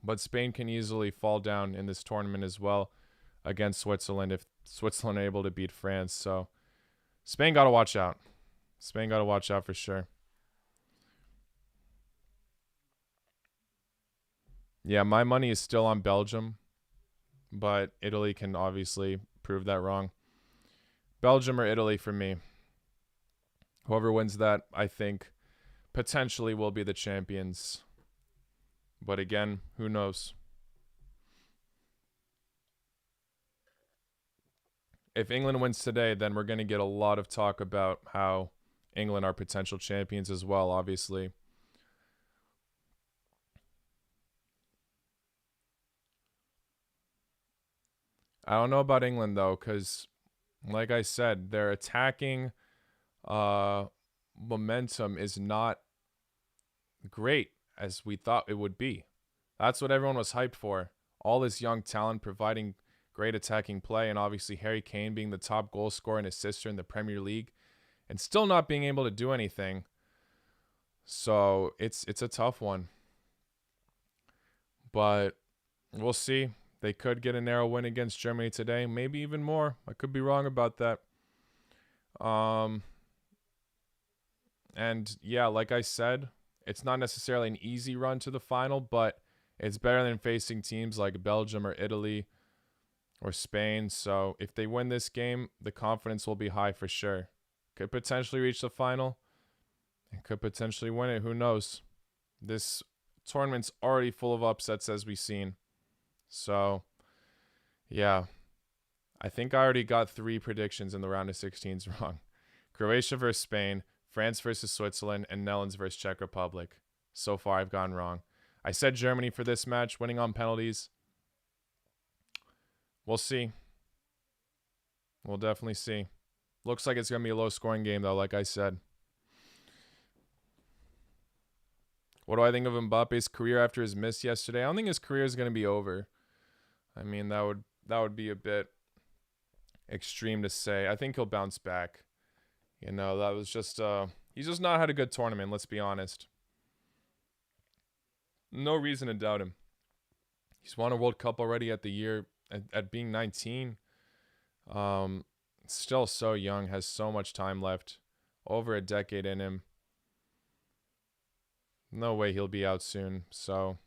But Spain can easily fall down in this tournament as well against Switzerland if Switzerland are able to beat France. So Spain got to watch out. Spain got to watch out for sure. Yeah, my money is still on Belgium, but Italy can obviously prove that wrong. Belgium or Italy for me. Whoever wins that, I think, potentially will be the champions. But again, who knows? If England wins today, then we're going to get a lot of talk about how England are potential champions as well, obviously. I don't know about England though, because like I said, their attacking momentum is not great as we thought it would be. That's what everyone was hyped for. All this young talent providing great attacking play, and obviously Harry Kane being the top goal scorer and assister in the Premier League, and still not being able to do anything. So it's a tough one. But we'll see. They could get a narrow win against Germany today, maybe even more. I could be wrong about that. And yeah, like I said, it's not necessarily an easy run to the final, but it's better than facing teams like Belgium or Italy or Spain. So if they win this game, the confidence will be high for sure. Could potentially reach the final and could potentially win it. Who knows? This tournament's already full of upsets, as we've seen. So, yeah. I think I already got 3 predictions in the round of 16s wrong. Croatia versus Spain, France versus Switzerland, and Netherlands versus Czech Republic. So far, I've gone wrong. I said Germany for this match, winning on penalties. We'll see. We'll definitely see. Looks like it's going to be a low-scoring game, though, like I said. What do I think of Mbappe's career after his miss yesterday? I don't think his career is going to be over. I mean, that would be a bit extreme to say. I think he'll bounce back. You know, that was just he's just not had a good tournament, let's be honest. No reason to doubt him. He's won a World Cup already at the year at being 19. Still so young, has so much time left. Over a decade in him. No way he'll be out soon. So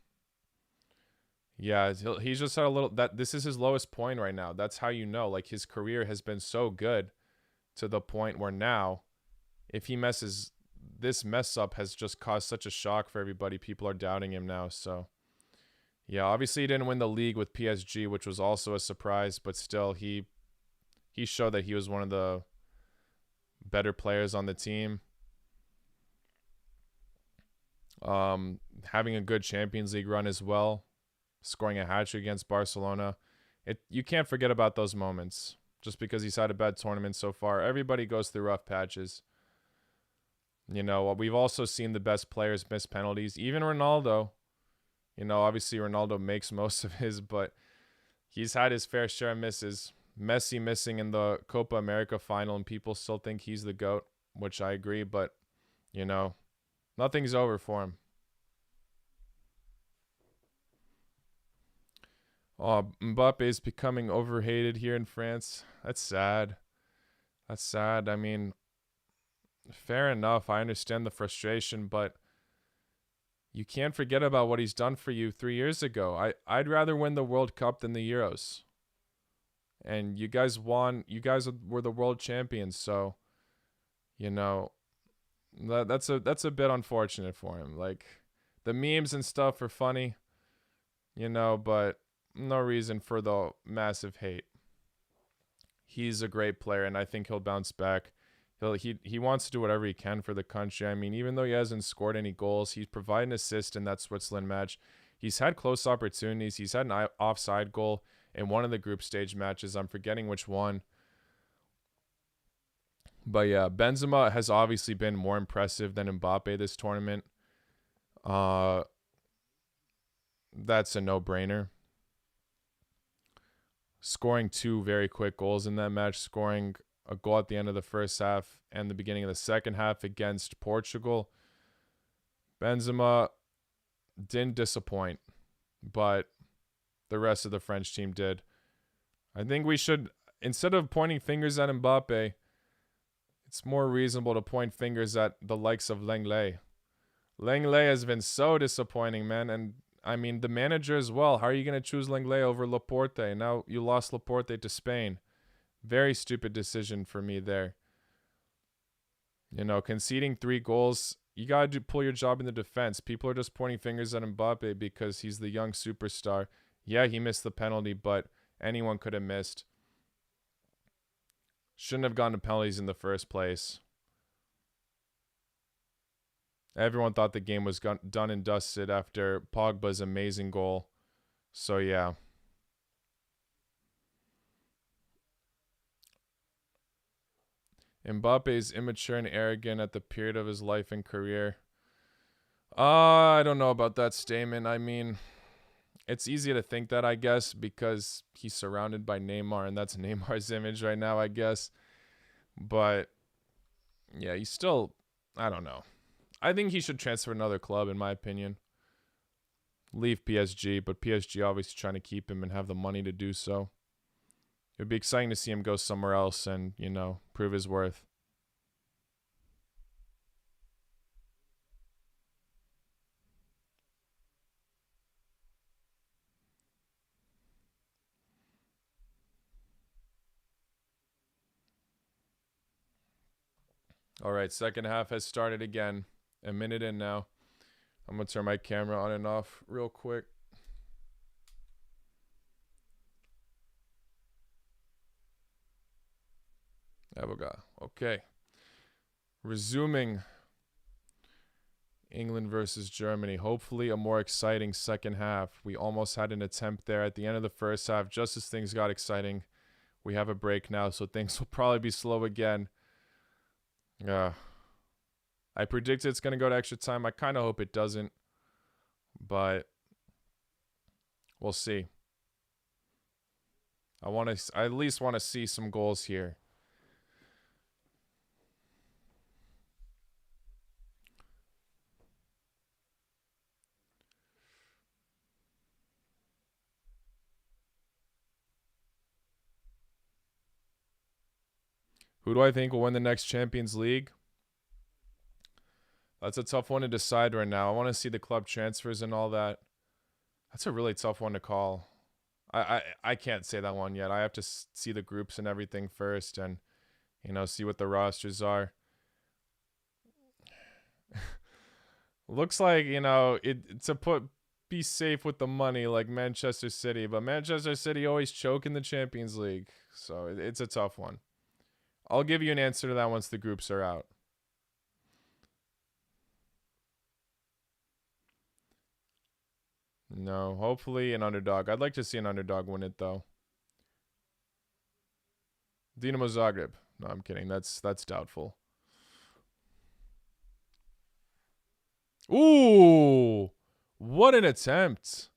yeah, he's just had a little this is his lowest point right now. That's how you know. Like, his career has been so good to the point where now, if he messes, this mess up has just caused such a shock for everybody. People are doubting him now. So yeah, obviously he didn't win the league with PSG, which was also a surprise, but still he showed that he was one of the better players on the team. Having a good Champions League run as well, scoring a hat-trick against Barcelona. You can't forget about those moments just because he's had a bad tournament so far. Everybody goes through rough patches. You know, we've also seen the best players miss penalties. Even Ronaldo. You know, obviously Ronaldo makes most of his, but he's had his fair share of misses. Messi missing in the Copa America final, and people still think he's the GOAT, which I agree, but, you know, nothing's over for him. Oh, Mbappe is becoming overhated here in France. That's sad. That's sad. I mean, fair enough. I understand the frustration, but you can't forget about what he's done for you 3 years ago. I'd rather win the World Cup than the Euros. And you guys won. You guys were the world champions, so, you know, that's a bit unfortunate for him. Like, the memes and stuff are funny, you know, but no reason for the massive hate. He's a great player, and I think he'll bounce back. He wants to do whatever he can for the country. I mean, even though he hasn't scored any goals, he's provided an assist in that Switzerland match. He's had close opportunities. He's had an offside goal in one of the group stage matches. I'm forgetting which one. But yeah, Benzema has obviously been more impressive than Mbappe this tournament. That's a no-brainer. Scoring 2 very quick goals in that match, scoring a goal at the end of the first half and the beginning of the second half against Portugal. Benzema didn't disappoint, but the rest of the French team did. I think we should, instead of pointing fingers at Mbappe, it's more reasonable to point fingers at the likes of Lenglet. Lenglet has been so disappointing, man, and I mean, the manager as well. How are you going to choose Lenglet over Laporte? Now you lost Laporte to Spain. Very stupid decision for me there. You know, conceding 3 goals, you got to pull your job in the defense. People are just pointing fingers at Mbappe because he's the young superstar. Yeah, he missed the penalty, but anyone could have missed. Shouldn't have gone to penalties in the first place. Everyone thought the game was done and dusted after Pogba's amazing goal. So, yeah. Mbappe is immature and arrogant at the period of his life and career. I don't know about that statement. I mean, it's easy to think that, I guess, because he's surrounded by Neymar, and that's Neymar's image right now, I guess. But yeah, he's still, I don't know. I think he should transfer to another club, in my opinion. Leave PSG, but PSG obviously trying to keep him and have the money to do so. It would be exciting to see him go somewhere else and, prove his worth. All right, second half has started again. A minute in now. I'm going to turn my camera on and off real quick. There we go. Okay. Resuming England versus Germany. Hopefully a more exciting second half. We almost had an attempt there at the end of the first half. Just as things got exciting, we have a break now, so things will probably be slow again. I predicted it's going to go to extra time. I kind of hope it doesn't, but we'll see. I at least want to see some goals here. Who do I think will win the next Champions League? That's a tough one to decide right now. I want to see the club transfers and all that. That's a really tough one to call. I can't say that one yet. I have to see the groups and everything first and, see what the rosters are. Looks like, be safe with the money like Manchester City, but Manchester City always choke in the Champions League. So it's a tough one. I'll give you an answer to that once the groups are out. No, hopefully an underdog. I'd like to see an underdog win it, though. Dinamo Zagreb. No, I'm kidding. That's doubtful. Ooh, what an attempt.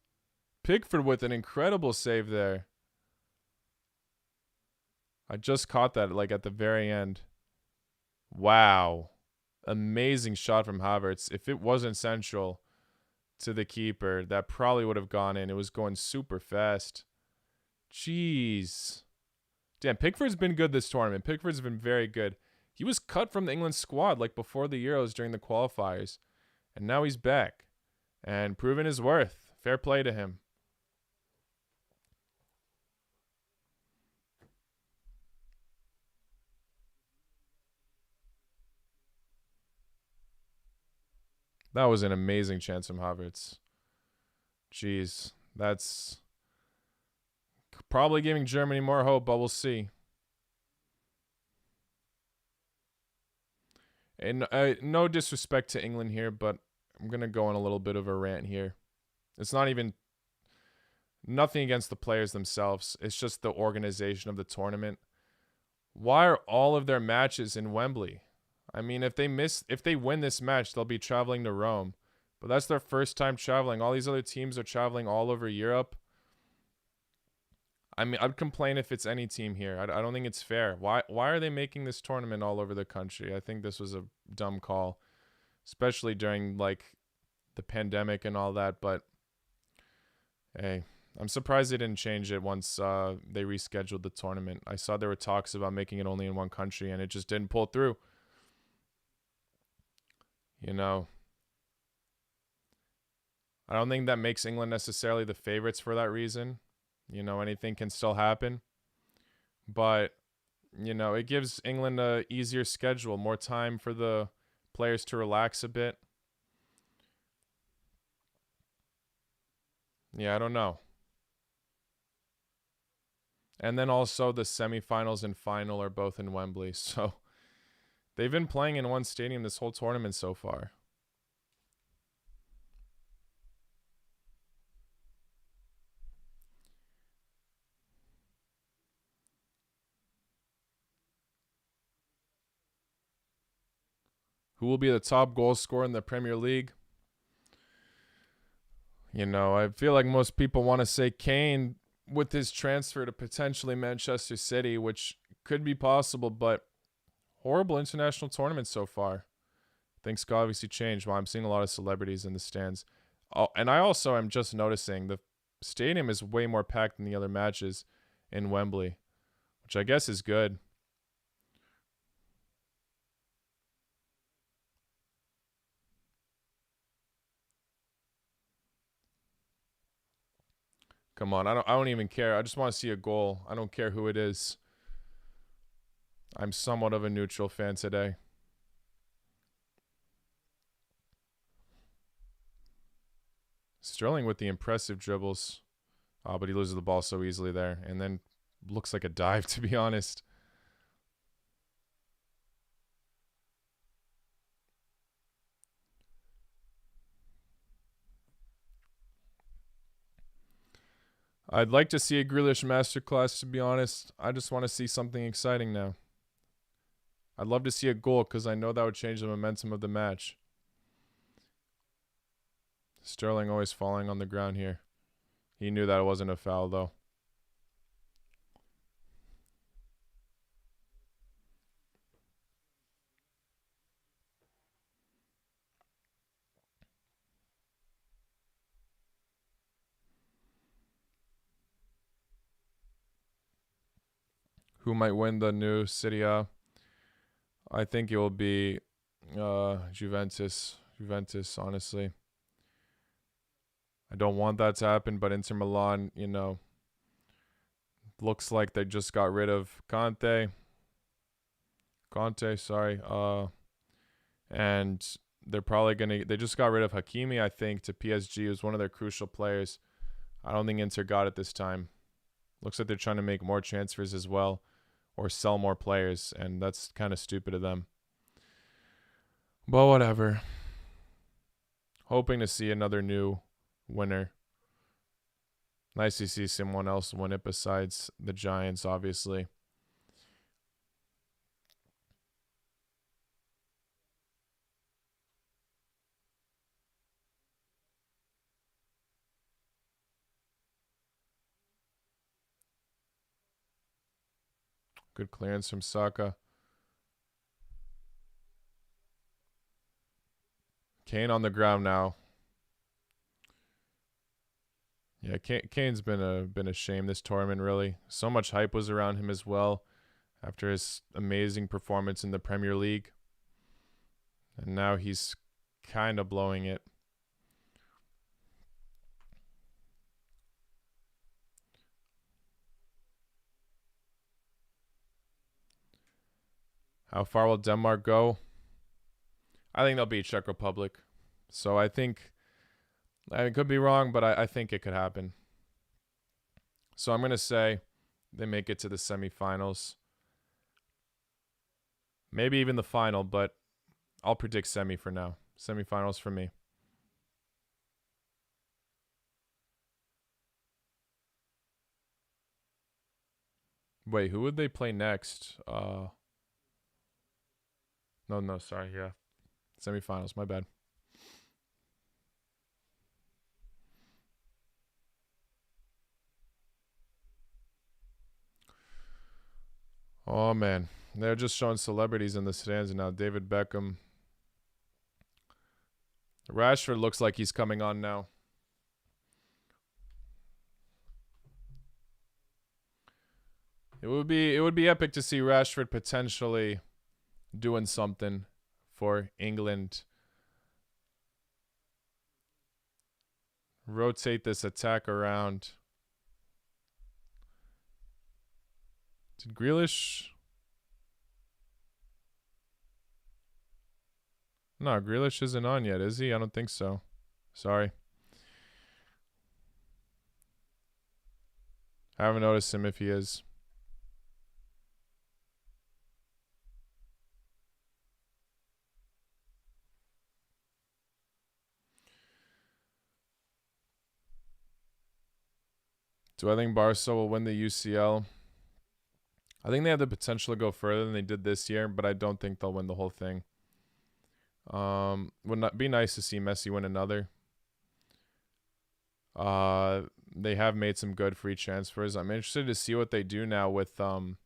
Pickford with an incredible save there. I just caught that at the very end. Wow. Amazing shot from Havertz. If it wasn't central to the keeper, that probably would have gone in. It was going super fast. Jeez. Damn, Pickford's been good this tournament. Pickford's been very good. He was cut from the England squad before the Euros during the qualifiers. And now he's back and proven his worth. Fair play to him. That was an amazing chance from Havertz. Jeez, that's probably giving Germany more hope, but we'll see. And no disrespect to England here, but I'm going to go on a little bit of a rant here. It's not even nothing against the players themselves. It's just the organization of the tournament. Why are all of their matches in Wembley? I mean, if they win this match, they'll be traveling to Rome. But that's their first time traveling. All these other teams are traveling all over Europe. I mean, I'd complain if it's any team here. I don't think it's fair. Why are they making this tournament all over the country? I think this was a dumb call, especially during the pandemic and all that. But hey, I'm surprised they didn't change it once they rescheduled the tournament. I saw there were talks about making it only in one country, and it just didn't pull through. I don't think that makes England necessarily the favorites for that reason. Anything can still happen. But, it gives England a easier schedule, more time for the players to relax a bit. Yeah, I don't know. And then also the semifinals and final are both in Wembley. So they've been playing in one stadium this whole tournament so far. Who will be the top goal scorer in the Premier League? You know, I feel like most people want to say Kane with his transfer to potentially Manchester City, which could be possible, but horrible international tournament so far. Things could obviously change. Well, I'm seeing a lot of celebrities in the stands. Oh, and I also am just noticing the stadium is way more packed than the other matches in Wembley, which I guess is good. Come on, I don't even care. I just want to see a goal. I don't care who it is. I'm somewhat of a neutral fan today. Sterling with the impressive dribbles. But he loses the ball so easily there. And then looks like a dive, to be honest. I'd like to see a Grealish masterclass, to be honest. I just want to see something exciting now. I'd love to see a goal because I know that would change the momentum of the match. Sterling always falling on the ground here. He knew that it wasn't a foul, though. Who might win the new Serie A? I think it will be Juventus. Juventus, honestly. I don't want that to happen, but Inter Milan, you know, looks like they just got rid of Conte, sorry. And they're probably they just got rid of Hakimi, I think, to PSG, who's one of their crucial players. I don't think Inter got it this time. Looks like they're trying to make more transfers as well, or sell more players, and that's kind of stupid of them. But whatever. Hoping to see another new winner. Nice to see someone else win it besides the Giants, obviously. Good clearance from Saka. Kane on the ground now. Yeah, Kane's been a shame this tournament, really. So much hype was around him as well after his amazing performance in the Premier League. And now he's kind of blowing it. How far will Denmark go? I think they'll beat Czech Republic. So I could be wrong, but I think it could happen. So I'm going to say they make it to the semifinals. Maybe even the final, but I'll predict semi for now. Semifinals for me. Wait, who would they play next? No, sorry, yeah. Semifinals, my bad. Oh, man. They're just showing celebrities in the stands now. David Beckham. Rashford looks like he's coming on now. It would be epic to see Rashford potentially doing something for England. Rotate this attack around. Did Grealish? No, Grealish isn't on yet, is he? I don't think so. Sorry. I haven't noticed him if he is. Do I think Barca will win the UCL? I think they have the potential to go further than they did this year, but I don't think they'll win the whole thing. Would not be nice to see Messi win another. They have made some good free transfers. I'm interested to see what they do now with Depay,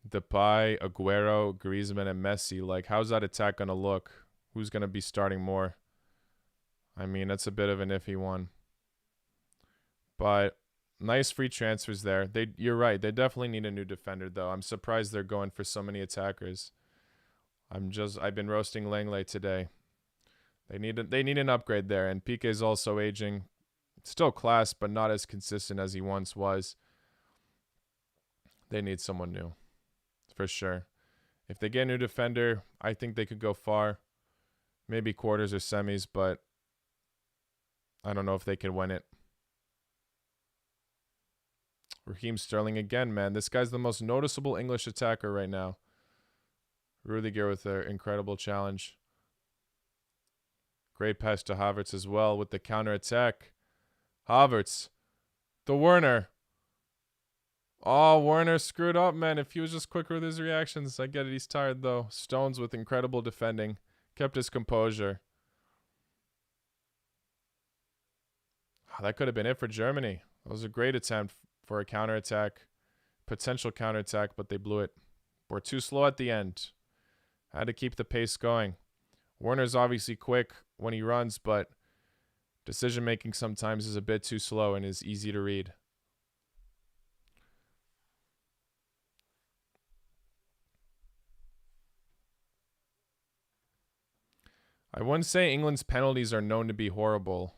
Aguero, Griezmann, and Messi. Like, how's that attack gonna look? Who's gonna be starting more? I mean, that's a bit of an iffy one. But nice free transfers there. You're right. They definitely need a new defender, though. I'm surprised they're going for so many attackers. I've been roasting Langley today. They need an upgrade there, and Pique's also aging. Still class, but not as consistent as he once was. They need someone new, for sure. If they get a new defender, I think they could go far. Maybe quarters or semis, but I don't know if they can win it. Raheem Sterling again, man. This guy's the most noticeable English attacker right now. Rudiger with an incredible challenge. Great pass to Havertz as well with the counter-attack. Havertz. The Werner. Oh, Werner screwed up, man. If he was just quicker with his reactions. I get it. He's tired, though. Stones with incredible defending. Kept his composure. Oh, that could have been it for Germany. That was a great attempt for a counterattack. Potential counterattack, but they blew it. We're too slow at the end. Had to keep the pace going. Werner's obviously quick when he runs, but decision making sometimes is a bit too slow and is easy to read. I wouldn't say England's penalties are known to be horrible.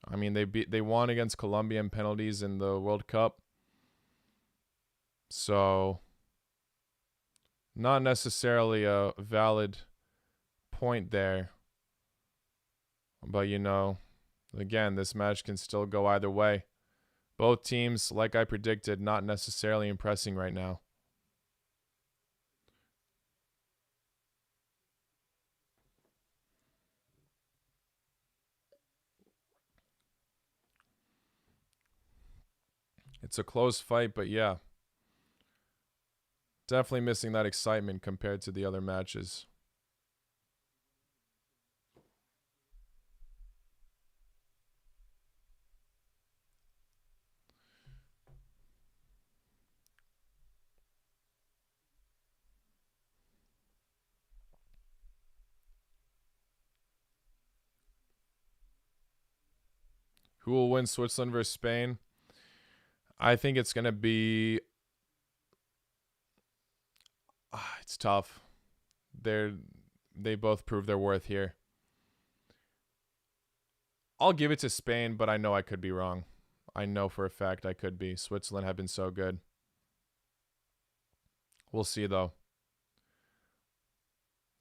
I mean, they won against Colombia in penalties in the World Cup. So, not necessarily a valid point there. But, you know, again, this match can still go either way. Both teams, like I predicted, not necessarily impressing right now. It's a close fight, but yeah. Definitely missing that excitement compared to the other matches. Who will win Switzerland versus Spain? I think it's going to be... it's tough. They both prove their worth here. I'll give it to Spain, but I know I could be wrong. I know for a fact I could be. Switzerland have been so good. We'll see, though.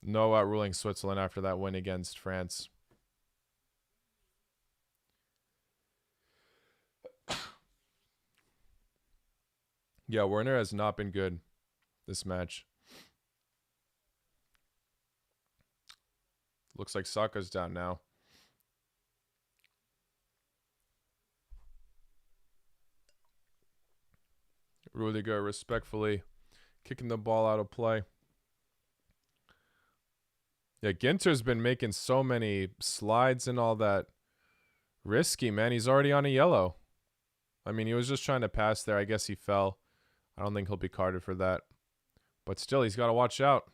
No outruling Switzerland after that win against France. Yeah, Werner has not been good this match. Looks like Saka's down now. Rudiger respectfully kicking the ball out of play. Yeah, Ginter's been making so many slides and all that. Risky, man. He's already on a yellow. I mean, he was just trying to pass there. I guess he fell. I don't think he'll be carded for that. But still, he's got to watch out.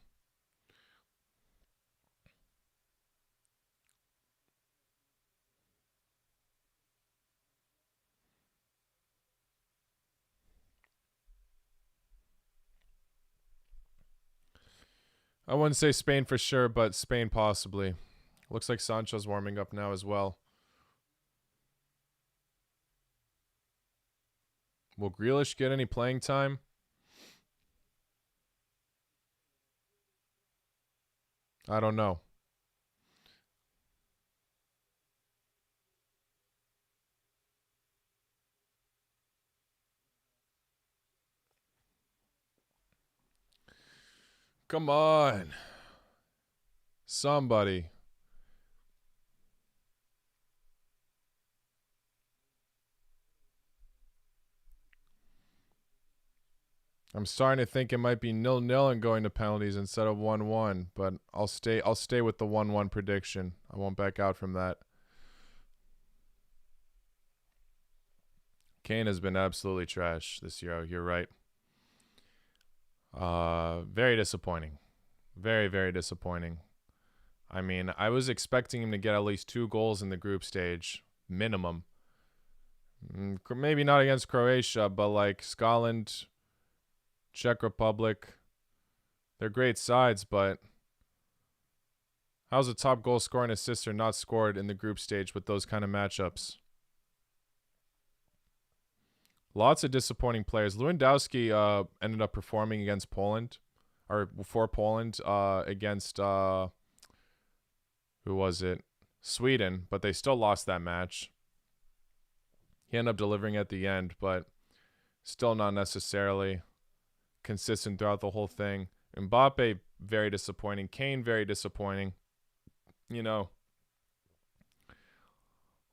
I wouldn't say Spain for sure, but Spain possibly. Looks like Sancho's warming up now as well. Will Grealish get any playing time? I don't know. Come on. Somebody. I'm starting to think it might be 0-0 and going to penalties instead of 1-1, but I'll stay with the 1-1 prediction. I won't back out from that. Kane has been absolutely trash this year. You're right. Very disappointing. Very, very disappointing. I mean, I was expecting him to get at least 2 goals in the group stage, minimum. Maybe not against Croatia, but like Scotland, Czech Republic, they're great sides, but how's a top goal scoring assister not scored in the group stage with those kind of matchups? Lots of disappointing players. Lewandowski ended up performing against Poland, or for Poland against, who was it? Sweden, but they still lost that match. He ended up delivering at the end, but still not necessarily consistent throughout the whole thing. Mbappe, very disappointing. Kane, very disappointing. You know,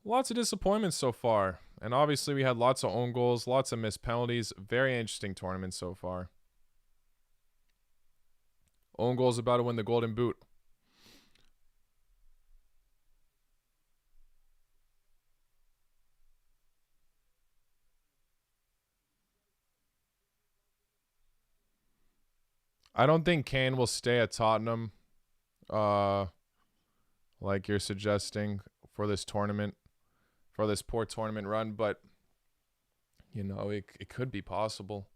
lots of disappointments so far. And obviously we had lots of own goals, lots of missed penalties. Very interesting tournament so far. Own goals about to win the Golden Boot. I don't think Kane will stay at Tottenham, like you're suggesting for this tournament, for this poor tournament run, but you know, it could be possible.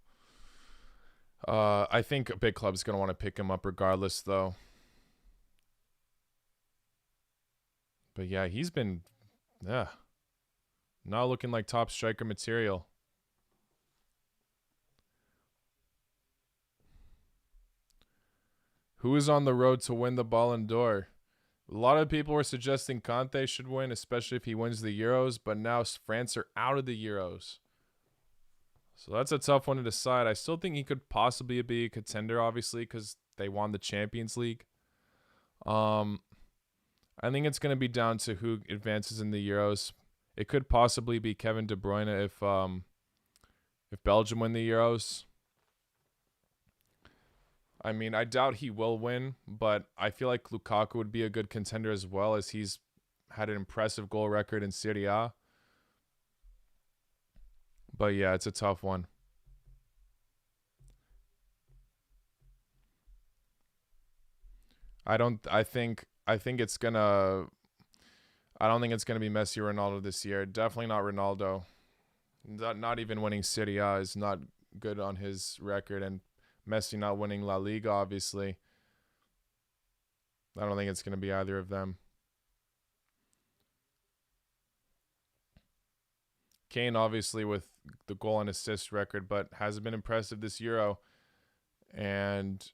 I think a big club's gonna want to pick him up regardless, though. But yeah, he's been, not looking like top striker material. Who is on the road to win the Ballon d'Or? A lot of people were suggesting Kanté should win, especially if he wins the Euros, but now France are out of the Euros. So that's a tough one to decide. I still think he could possibly be a contender, obviously, because they won the Champions League. I think it's going to be down to who advances in the Euros. It could possibly be Kevin De Bruyne if Belgium win the Euros. I mean, I doubt he will win, but I feel like Lukaku would be a good contender as well, as he's had an impressive goal record in Serie A. But yeah, it's a tough one. I think it's gonna. I don't think it's gonna be Messi or Ronaldo this year. Definitely not Ronaldo. Not even winning Serie A is not good on his record, and Messi not winning La Liga, obviously. I don't think it's gonna be either of them. Kane, obviously, with the goal and assist record, but hasn't been impressive this Euro. And,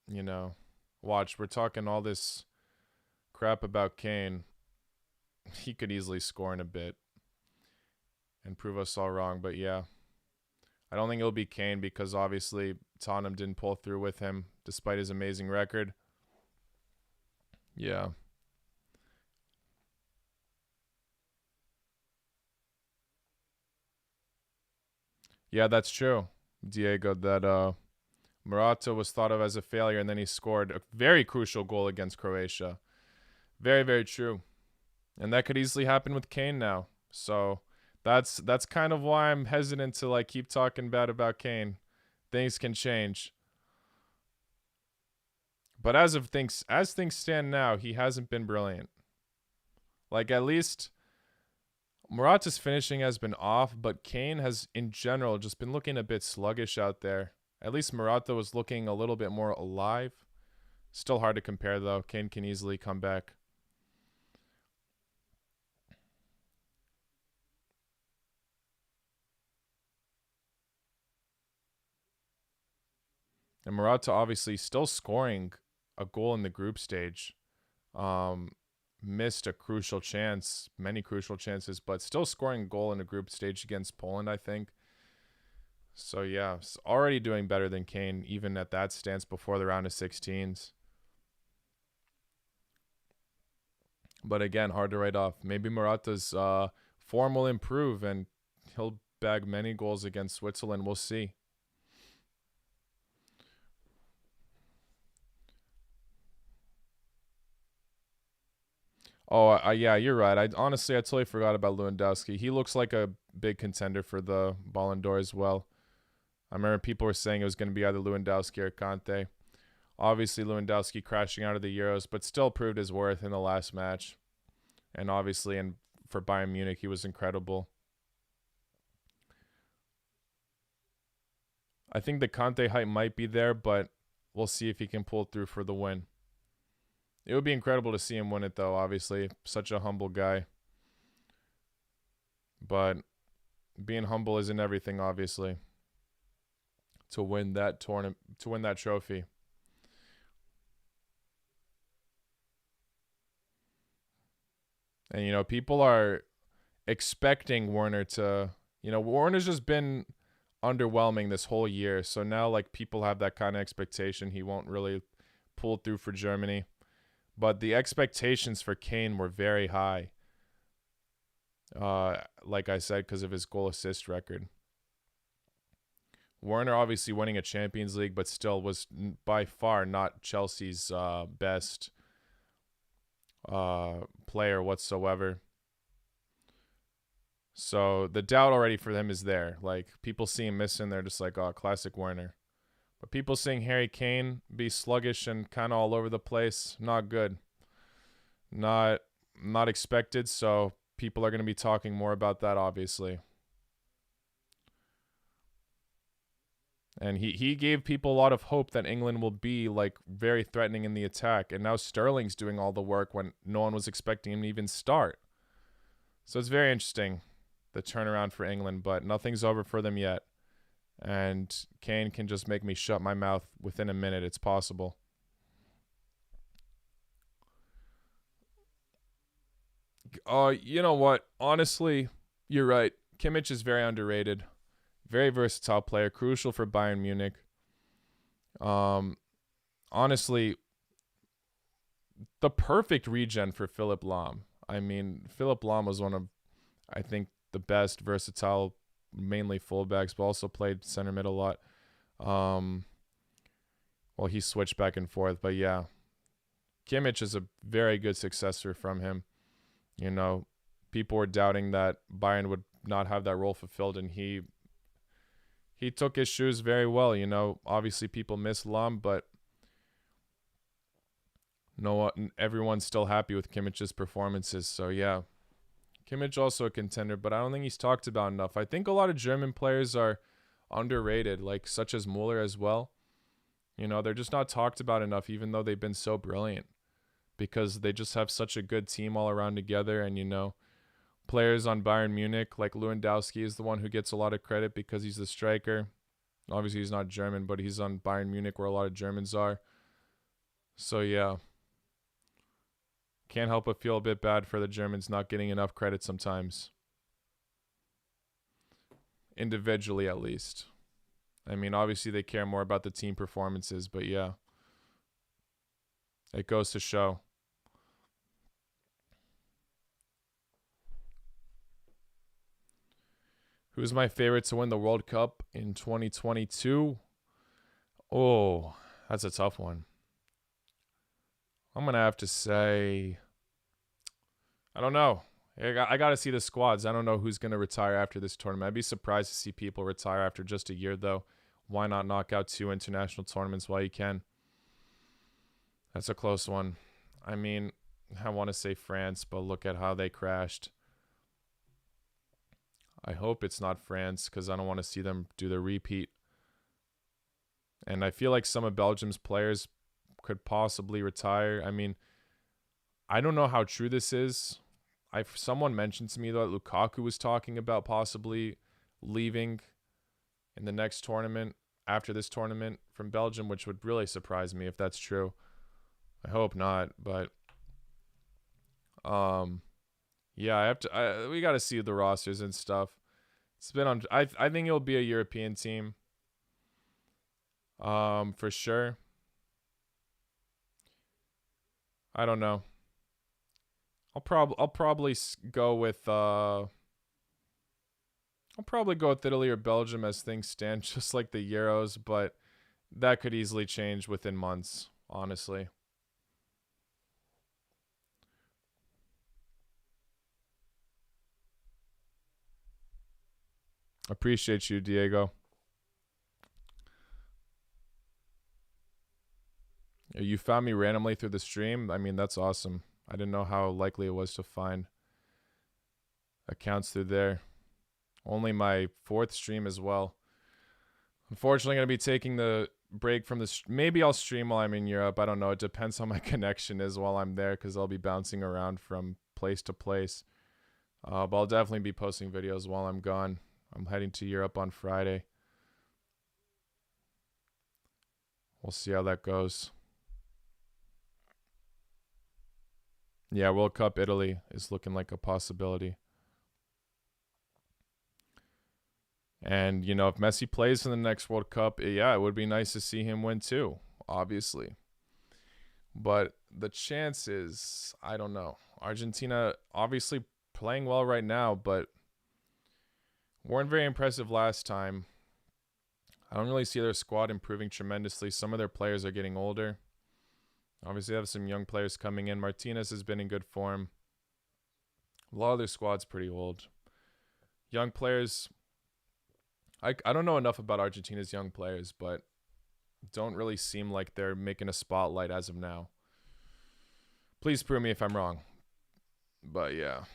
you know, watch, we're talking all this crap about Kane. He could easily score in a bit and prove us all wrong. But yeah, I don't think it'll be Kane because obviously Tottenham didn't pull through with him despite his amazing record. Yeah. Yeah, that's true, Diego, that Morata was thought of as a failure, and then he scored a very crucial goal against Croatia. Very, very true. And that could easily happen with Kane now. So that's kind of why I'm hesitant to like keep talking bad about Kane. Things can change. But as things stand now, he hasn't been brilliant. Like at least Morata's finishing has been off, but Kane has in general just been looking a bit sluggish out there. At least Morata was looking a little bit more alive. Still hard to compare though. Kane can easily come back. And Morata obviously still scoring a goal in the group stage. Missed a crucial chance, many crucial chances, but still scoring a goal in a group stage against Poland, I think. So yeah, already doing better than Kane, even at that stance before the round of 16s. But again, hard to write off. Maybe Morata's form will improve and he'll bag many goals against Switzerland. We'll see. Oh, yeah, you're right. I totally forgot about Lewandowski. He looks like a big contender for the Ballon d'Or as well. I remember people were saying it was going to be either Lewandowski or Kante. Obviously, Lewandowski crashing out of the Euros, but still proved his worth in the last match. And obviously, for Bayern Munich, he was incredible. I think the Kante hype might be there, but we'll see if he can pull through for the win. It would be incredible to see him win it, though, obviously. Such a humble guy. But being humble isn't everything, obviously, to win that tournament, to win that trophy. And, people are expecting Werner to, Werner's just been underwhelming this whole year. So now, like, people have that kind of expectation. He won't really pull through for Germany. But the expectations for Kane were very high. Like I said, because of his goal assist record. Werner obviously winning a Champions League, but still was by far not Chelsea's best player whatsoever. So the doubt already for them is there. Like, people see him missing, they're just like, oh, classic Werner. But people seeing Harry Kane be sluggish and kind of all over the place, not good. Not expected, so people are going to be talking more about that, obviously. And he gave people a lot of hope that England will be, like, very threatening in the attack. And now Sterling's doing all the work when no one was expecting him to even start. So it's very interesting, the turnaround for England. But nothing's over for them yet. And Kane can just make me shut my mouth within a minute. It's possible. You know what? Honestly, you're right. Kimmich is very underrated. Very versatile player, crucial for Bayern Munich. Honestly, the perfect regen for Philipp Lahm. I mean, Philipp Lahm was one of, I think, the best versatile, mainly fullbacks, but also played center mid a lot. Well, he switched back and forth, but yeah, Kimmich is a very good successor from him. People were doubting that Bayern would not have that role fulfilled, and he took his shoes very well. Obviously people miss Lahm, but everyone's still happy with Kimmich's performances. So yeah, Kimmich also a contender, but I don't think he's talked about enough. I think a lot of German players are underrated, like such as Muller as well. They're just not talked about enough, even though they've been so brilliant, because they just have such a good team all around together. And players on Bayern Munich, like Lewandowski, is the one who gets a lot of credit because he's the striker. Obviously, he's not German, but he's on Bayern Munich, where a lot of Germans are. So, yeah. Can't help but feel a bit bad for the Germans not getting enough credit sometimes. Individually, at least. I mean, obviously, they care more about the team performances, but yeah. It goes to show. Who's my favorite to win the World Cup in 2022? Oh, that's a tough one. I'm going to have to say, I don't know. I got to see the squads. I don't know who's going to retire after this tournament. I'd be surprised to see people retire after just a year, though. Why not knock out 2 international tournaments while you can? That's a close one. I mean, I want to say France, but look at how they crashed. I hope it's not France, because I don't want to see them do the repeat. And I feel like some of Belgium's players could possibly retire. I mean, I don't know how true this is. Someone mentioned to me that Lukaku was talking about possibly leaving in the next tournament, after this tournament, from Belgium, which would really surprise me if that's true. I hope not, but yeah, we got to see the rosters and stuff. It's been on. I think it'll be a European team. For sure. I don't know. I'll probably go with I'll probably go with Italy or Belgium as things stand, just like the Euros, but that could easily change within months, honestly. Appreciate you, Diego. You found me randomly through the stream. I mean, that's awesome. I didn't know how likely it was to find accounts through there. Only my 4th stream as well. Unfortunately, going to be taking the break from the... Maybe I'll stream while I'm in Europe. I don't know. It depends how my connection is while I'm there, because I'll be bouncing around from place to place. But I'll definitely be posting videos while I'm gone. I'm heading to Europe on Friday. We'll see how that goes. Yeah, World Cup Italy is looking like a possibility. And, you know, if Messi plays in the next World Cup, yeah, it would be nice to see him win too, obviously. But the chances, I don't know. Argentina obviously playing well right now, but weren't very impressive last time. I don't really see their squad improving tremendously. Some of their players are getting older. Obviously, they have some young players coming in. Martinez has been in good form. A lot of their squad's pretty old. Young players... I don't know enough about Argentina's young players, but don't really seem like they're making a spotlight as of now. Please prove me if I'm wrong. But yeah.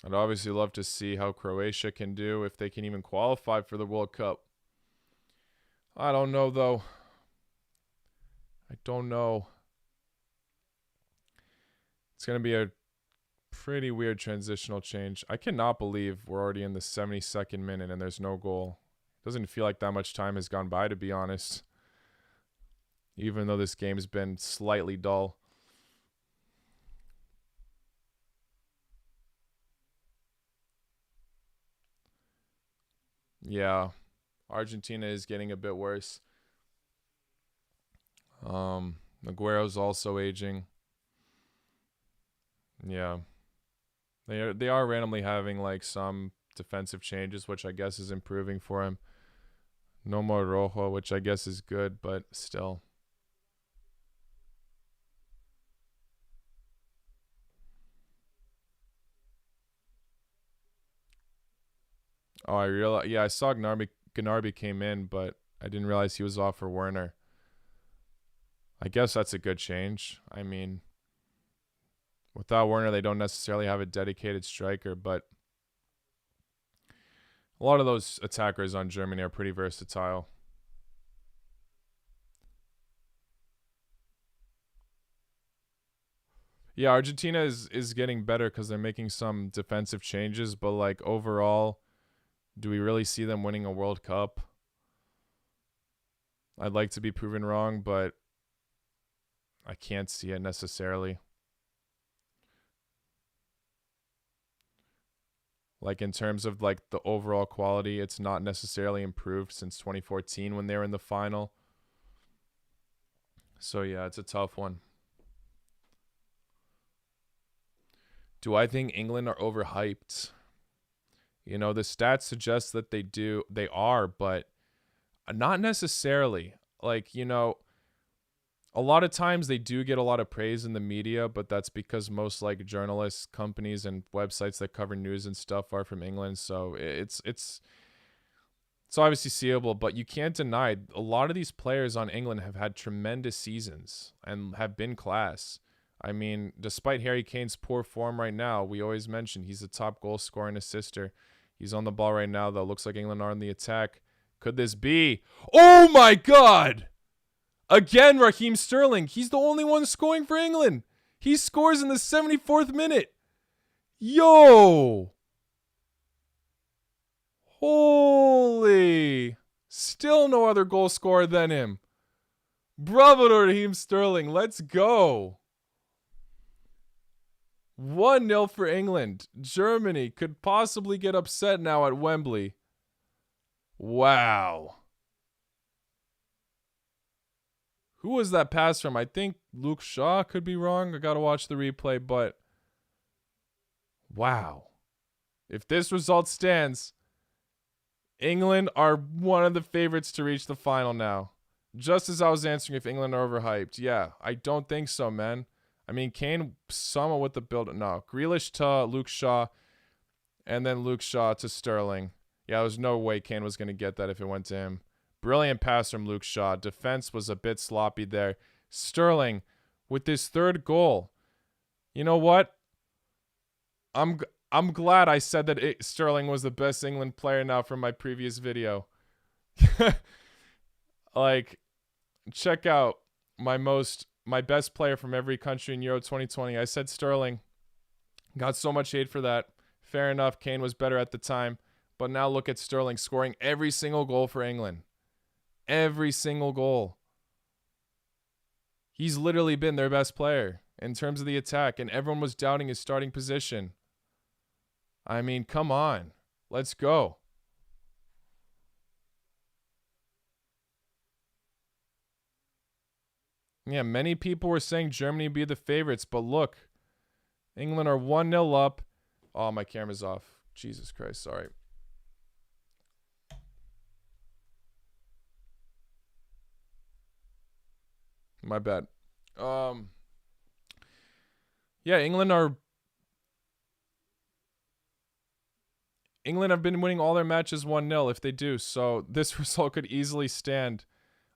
I'd obviously love to see how Croatia can do, if they can even qualify for the World Cup. I don't know, though. I don't know. It's going to be a pretty weird transitional change. I cannot believe we're already in the 72nd minute and there's no goal. Doesn't feel like that much time has gone by, to be honest. Even though this game's been slightly dull. Yeah, Argentina is getting a bit worse. Aguero's also aging. Yeah. They are randomly having like some defensive changes, which I guess is improving for him. No more Rojo, which I guess is good, but still. Oh, I realized. Yeah, I saw Gnarby came in, but I didn't realize he was off for Werner. I guess that's a good change. I mean, without Werner, they don't necessarily have a dedicated striker, but a lot of those attackers on Germany are pretty versatile. Yeah, Argentina is getting better because they're making some defensive changes, but like overall, do we really see them winning a World Cup? I'd like to be proven wrong, but I can't see it necessarily. Like in terms of like the overall quality, it's not necessarily improved since 2014 when they were in the final. So yeah, it's a tough one. Do I think England are overhyped? You know, the stats suggest that they are, but not necessarily. Like, you know, a lot of times they do get a lot of praise in the media, but that's because most like journalists, companies, and websites that cover news and stuff are from England. So it's obviously seeable, but you can't deny a lot of these players on England have had tremendous seasons and have been class. I mean, despite Harry Kane's poor form right now, we always mention he's the top goal scorer and assister. He's on the ball right now, though. Looks like England are on the attack. Could this be? Oh my God! Again, Raheem Sterling. He's the only one scoring for England. He scores in the 74th minute. Yo! Holy! Still no other goal scorer than him. Bravo to Raheem Sterling. Let's go. 1-0 for England. Germany could possibly get upset now at Wembley. Wow. Who was that pass from? I think Luke Shaw, could be wrong. I got to watch the replay, but wow. If this result stands, England are one of the favorites to reach the final now. Just as I was answering if England are overhyped. Yeah, I don't think so, man. I mean, Kane somewhat with the build. No, Grealish to Luke Shaw, and then Luke Shaw to Sterling. Yeah, there's no way Kane was going to get that if it went to him. Brilliant pass from Luke Shaw. Defense was a bit sloppy there. Sterling with his third goal. You know what? I'm glad I said that Sterling was the best England player now from my previous video. Like, check out my best player from every country in Euro 2020. I said Sterling. Got so much hate for that. Fair enough, Kane was better at the time. But now look at Sterling scoring every single goal for England. Every single goal. He's literally been their best player in terms of the attack, and everyone was doubting his starting position. I mean, come on. Let's go. Yeah, many people were saying Germany would be the favorites, but look. England are 1-0 up. Oh, my camera's off. Jesus Christ, sorry. My bad. Yeah, England have been winning all their matches 1-0 if they do, so this result could easily stand.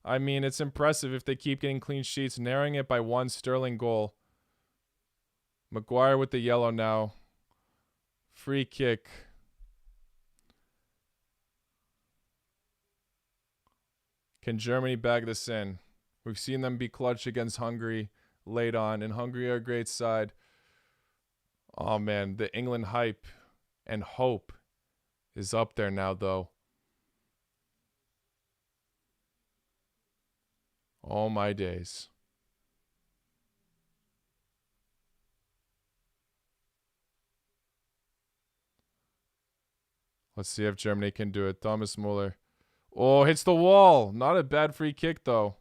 I mean, it's impressive if they keep getting clean sheets, narrowing it by one Sterling goal. Maguire with the yellow now. Free kick. Can Germany bag this in? We've seen them be clutch against Hungary late on, and Hungary are a great side. Oh, man, the England hype and hope is up there now, though. Oh, my days. Let's see if Germany can do it. Thomas Muller. Oh, hits the wall. Not a bad free kick, though.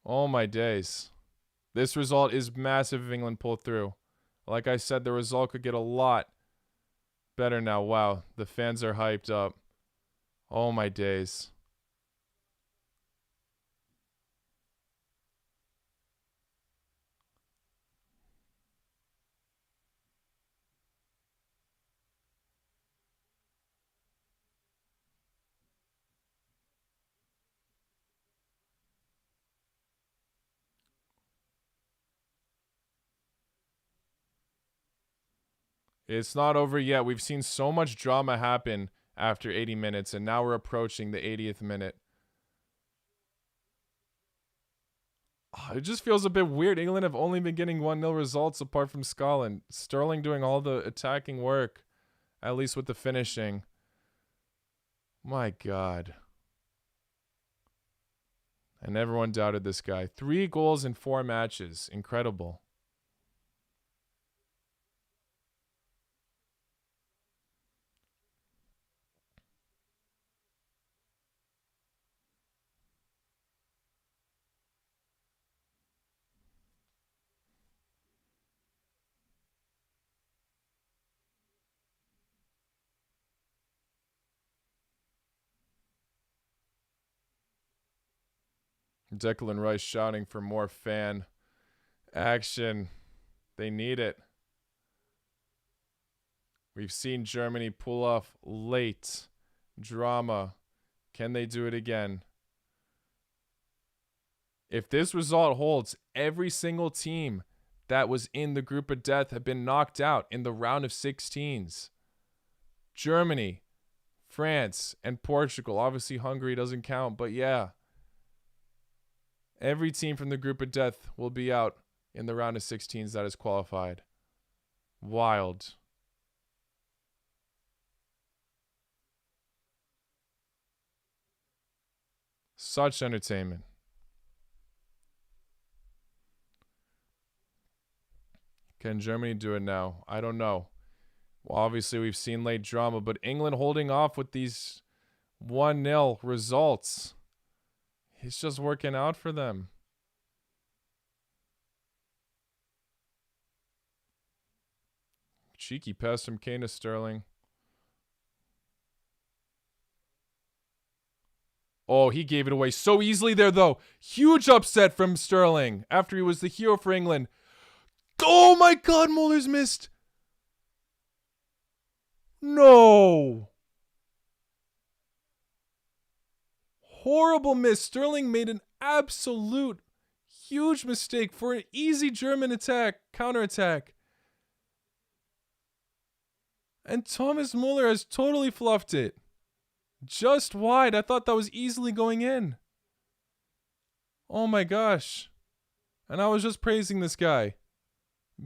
Oh, my days. This result is massive if England pull through. Like I said, the result could get a lot better now. Wow, the fans are hyped up. Oh, my days. It's not over yet. We've seen so much drama happen after 80 minutes, and now we're approaching the 80th minute. It just feels a bit weird. England have only been getting 1-0 results apart from Scotland. Sterling doing all the attacking work, at least with the finishing. My God. And everyone doubted this guy. 3 goals in 4 matches. Incredible. Declan Rice shouting for more fan action. They need it. We've seen Germany pull off late drama. Can they do it again? If this result holds, every single team that was in the group of death have been knocked out in the round of 16s. Germany, France, and Portugal. Obviously, Hungary doesn't count, but yeah. Every team from the group of death will be out in the round of 16s that is qualified. Wild. Such entertainment. Can Germany do it now? I don't know. Well, obviously, we've seen late drama, but England holding off with these 1-0 results. It's just working out for them. Cheeky pass from Kane to Sterling. Oh, he gave it away so easily there, though. Huge upset from Sterling after he was the hero for England. Oh, my God, Muller's missed. No. Horrible miss. Sterling made an absolute huge mistake for an easy German attack, counterattack. And Thomas Muller has totally fluffed it. Just wide. I thought that was easily going in. Oh my gosh. And I was just praising this guy.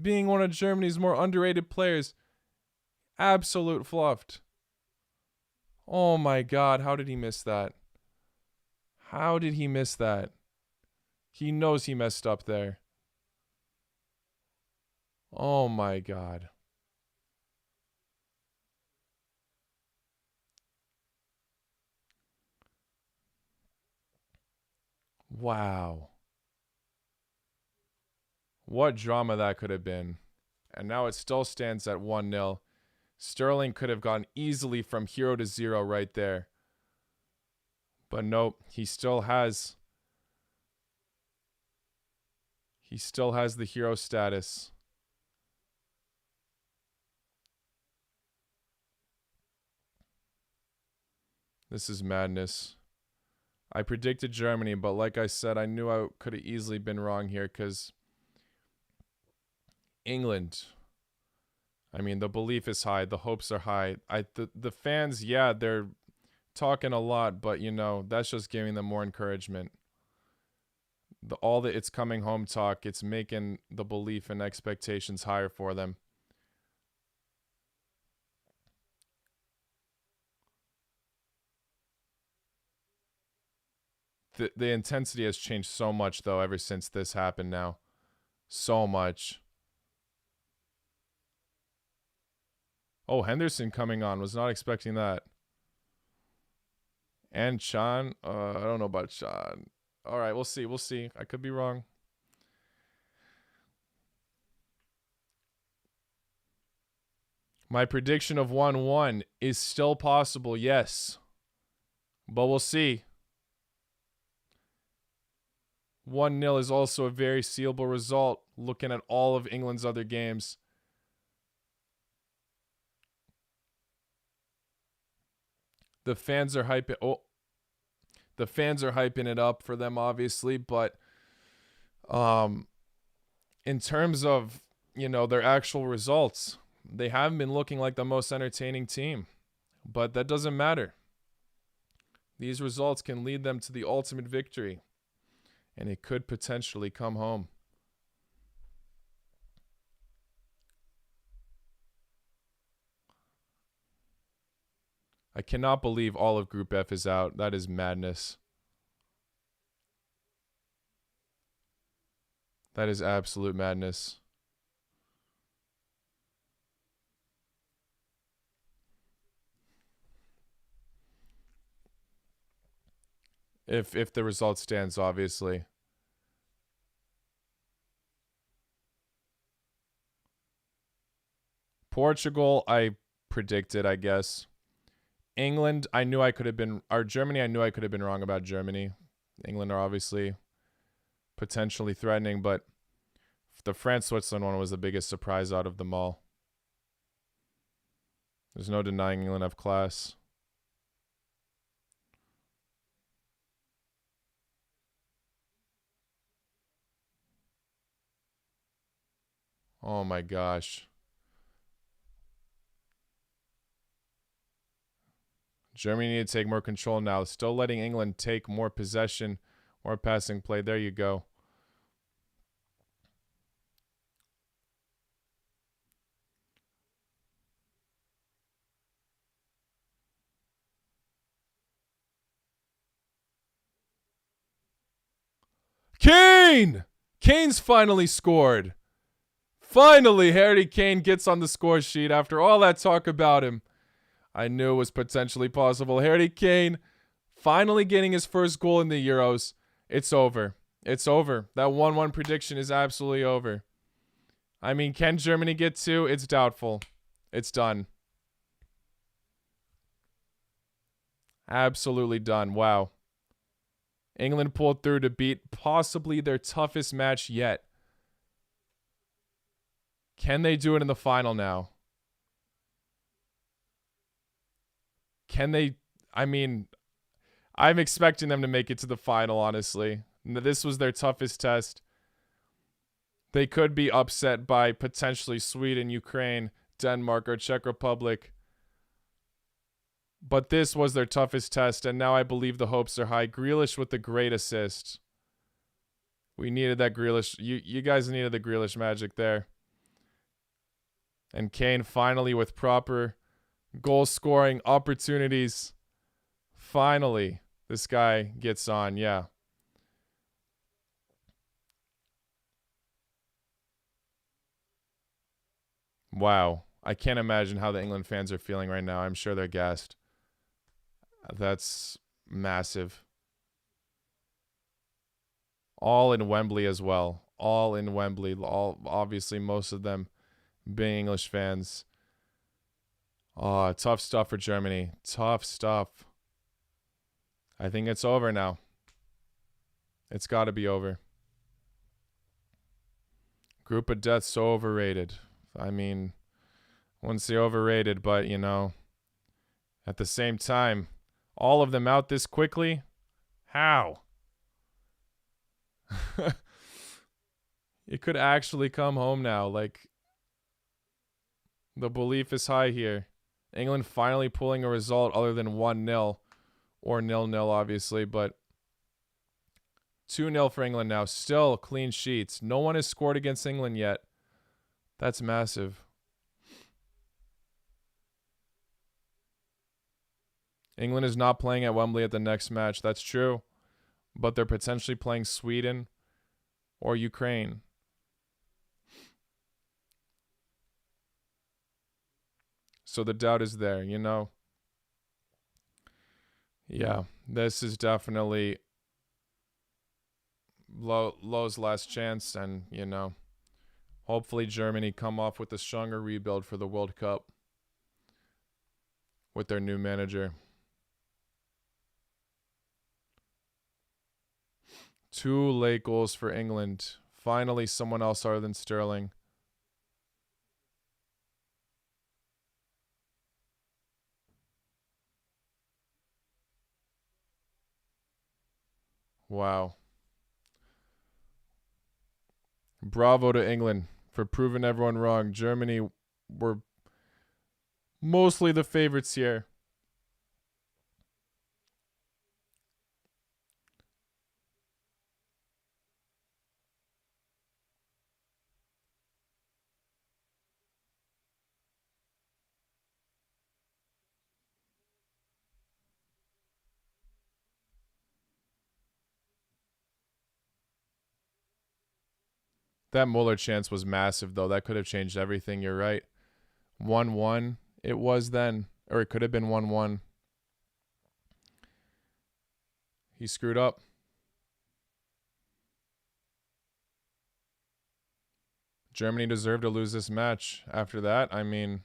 Being one of Germany's more underrated players. Absolute fluffed. Oh my God. How did he miss that? How did he miss that? He knows he messed up there. Oh my God. Wow. What drama that could have been. And now it still stands at 1-0. Sterling could have gone easily from 0 to 0 right there. But nope, he still has the hero status. This is madness. I predicted Germany, but like I said, I knew I could have easily been wrong here because England, I mean, the belief is high. The hopes are high. The fans, yeah, they're talking a lot, but, you know, that's just giving them more encouragement. All the it's coming home talk, it's making the belief and expectations higher for them. The intensity has changed so much, though, ever since this happened now. So much. Oh, Henderson coming on. Was not expecting that. And Chan. I don't know about Chan. All right, we'll see. We'll see. I could be wrong. My prediction of 1-1 is still possible, yes. But we'll see. 1-0 is also a very seeable result, looking at all of England's other games. The fans are hyping. Oh, the fans are hyping it up for them, obviously. But, in terms of, you know, their actual results, they haven't been looking like the most entertaining team. But that doesn't matter. These results can lead them to the ultimate victory. And it could potentially come home. I cannot believe all of Group F is out. That is madness. That is absolute madness. If the result stands, obviously. Portugal, I predicted, I guess. England, I knew I could have been... Or Germany, I knew I could have been wrong about Germany. England are obviously potentially threatening, but the France-Switzerland one was the biggest surprise out of them all. There's no denying England have class. Oh my gosh. Germany need to take more control now. Still letting England take more possession, more passing play. There you go. Kane! Kane's finally scored. Finally, Harry Kane gets on the score sheet after all that talk about him. I knew it was potentially possible. Harry Kane finally getting his first goal in the Euros. It's over. It's over. That 1-1 prediction is absolutely over. I mean, can Germany get two? It's doubtful. It's done. Absolutely done. Wow. England pulled through to beat possibly their toughest match yet. Can they do it in the final now? Can they? I mean, I'm expecting them to make it to the final, honestly. This was their toughest test. They could be upset by potentially Sweden, Ukraine, Denmark, or Czech Republic. But this was their toughest test, and now I believe the hopes are high. Grealish with the great assist. We needed that Grealish. You guys needed the Grealish magic there. And Kane finally with proper goal scoring opportunities. Finally, this guy gets on. Yeah. Wow. I can't imagine how the England fans are feeling right now. I'm sure they're gassed. That's massive. All in Wembley as well. All in Wembley. All obviously most of them being English fans. Oh, tough stuff for Germany. Tough stuff. I think it's over now. It's got to be over. Group of Death, so overrated. I mean, I wouldn't say overrated, but, you know, at the same time, all of them out this quickly? How? It could actually come home now. Like, the belief is high here. England finally pulling a result other than 1-0 or 0-0, obviously, but 2-0 for England now. Still clean sheets. No one has scored against England yet. That's massive. England is not playing at Wembley at the next match. That's true. But they're potentially playing Sweden or Ukraine. So the doubt is there, you know. Yeah, this is definitely Lowe's last chance, and, you know, hopefully Germany come off with a stronger rebuild for the World Cup with their new manager. 2 late goals for England. Finally, someone else other than Sterling. Wow. Bravo to England for proving everyone wrong. Germany were mostly the favorites here. That Muller chance was massive, though. That could have changed everything. You're right. 1-1. It was then. Or it could have been 1-1. He screwed up. Germany deserved to lose this match. After that, I mean,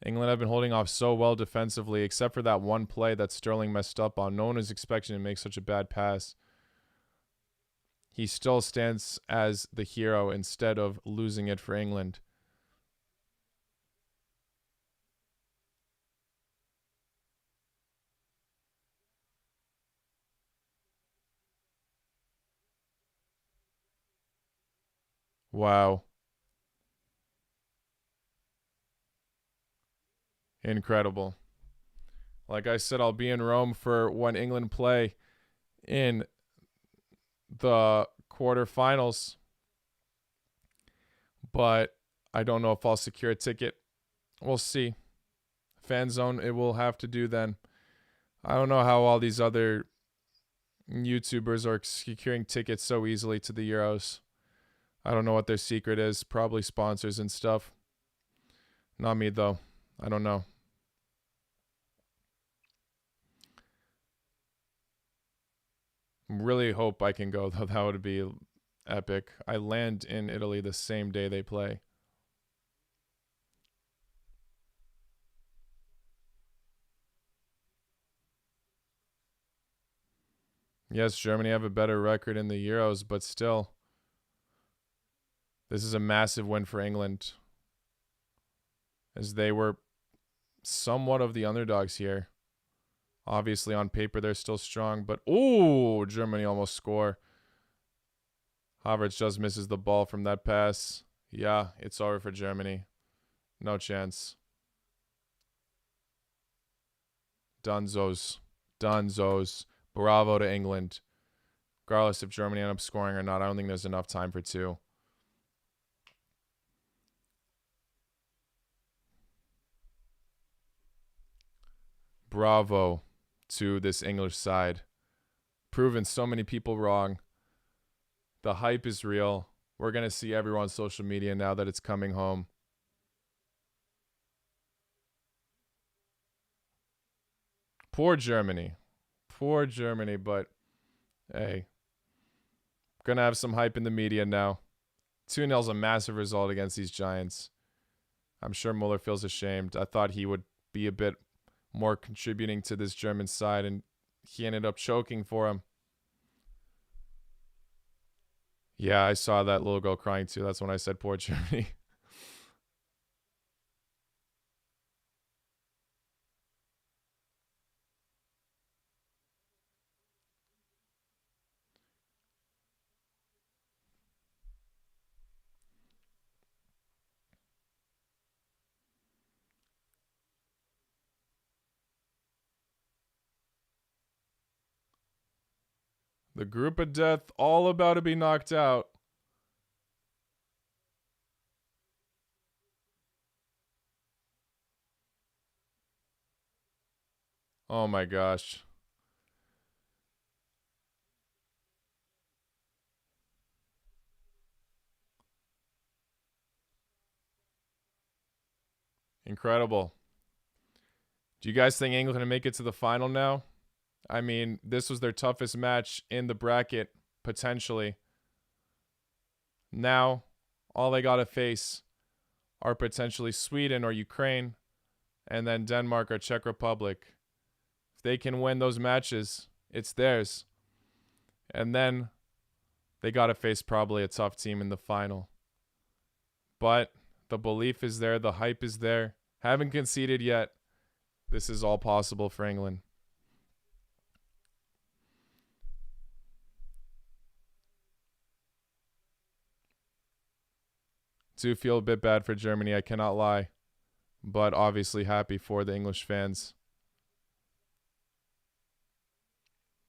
England have been holding off so well defensively, except for that one play that Sterling messed up on. No one was expecting to make such a bad pass. He still stands as the hero instead of losing it for England. Wow. Incredible. Like I said, I'll be in Rome for when England play in the quarterfinals. But I don't know if I'll secure a ticket. We'll see. Fan zone, it will have to do then. I don't know how all these other YouTubers are securing tickets so easily to the Euros. I don't know what their secret is. Probably sponsors and stuff. Not me, though. I don't know. Really hope I can go, though. That would be epic. I land in Italy the same day they play. Yes, Germany have a better record in the Euros, but still, this is a massive win for England, as they were somewhat of the underdogs here. Obviously, on paper, they're still strong, but ooh, Germany almost score. Havertz just misses the ball from that pass. Yeah, it's over for Germany. No chance. Dunzos. Dunzos. Bravo to England. Regardless if Germany end up scoring or not, I don't think there's enough time for two. Bravo to this English side. Proven so many people wrong. The hype is real. We're going to see everyone on social media now that it's coming home. Poor Germany. Poor Germany, but hey. Gonna have some hype in the media now. 2-0's a massive result against these Giants. I'm sure Muller feels ashamed. I thought he would be a bit more contributing to this German side, and he ended up choking for him. Yeah, I saw that little girl crying too. That's when I said poor Germany. The group of death, all about to be knocked out. Oh my gosh. Incredible. Do you guys think England can make it to the final now? I mean, this was their toughest match in the bracket, potentially. Now, all they got to face are potentially Sweden or Ukraine, and then Denmark or Czech Republic. If they can win those matches, it's theirs. And then they got to face probably a tough team in the final. But the belief is there, the hype is there. Haven't conceded yet. This is all possible for England. Do feel a bit bad for Germany, I cannot lie. But obviously happy for the English fans.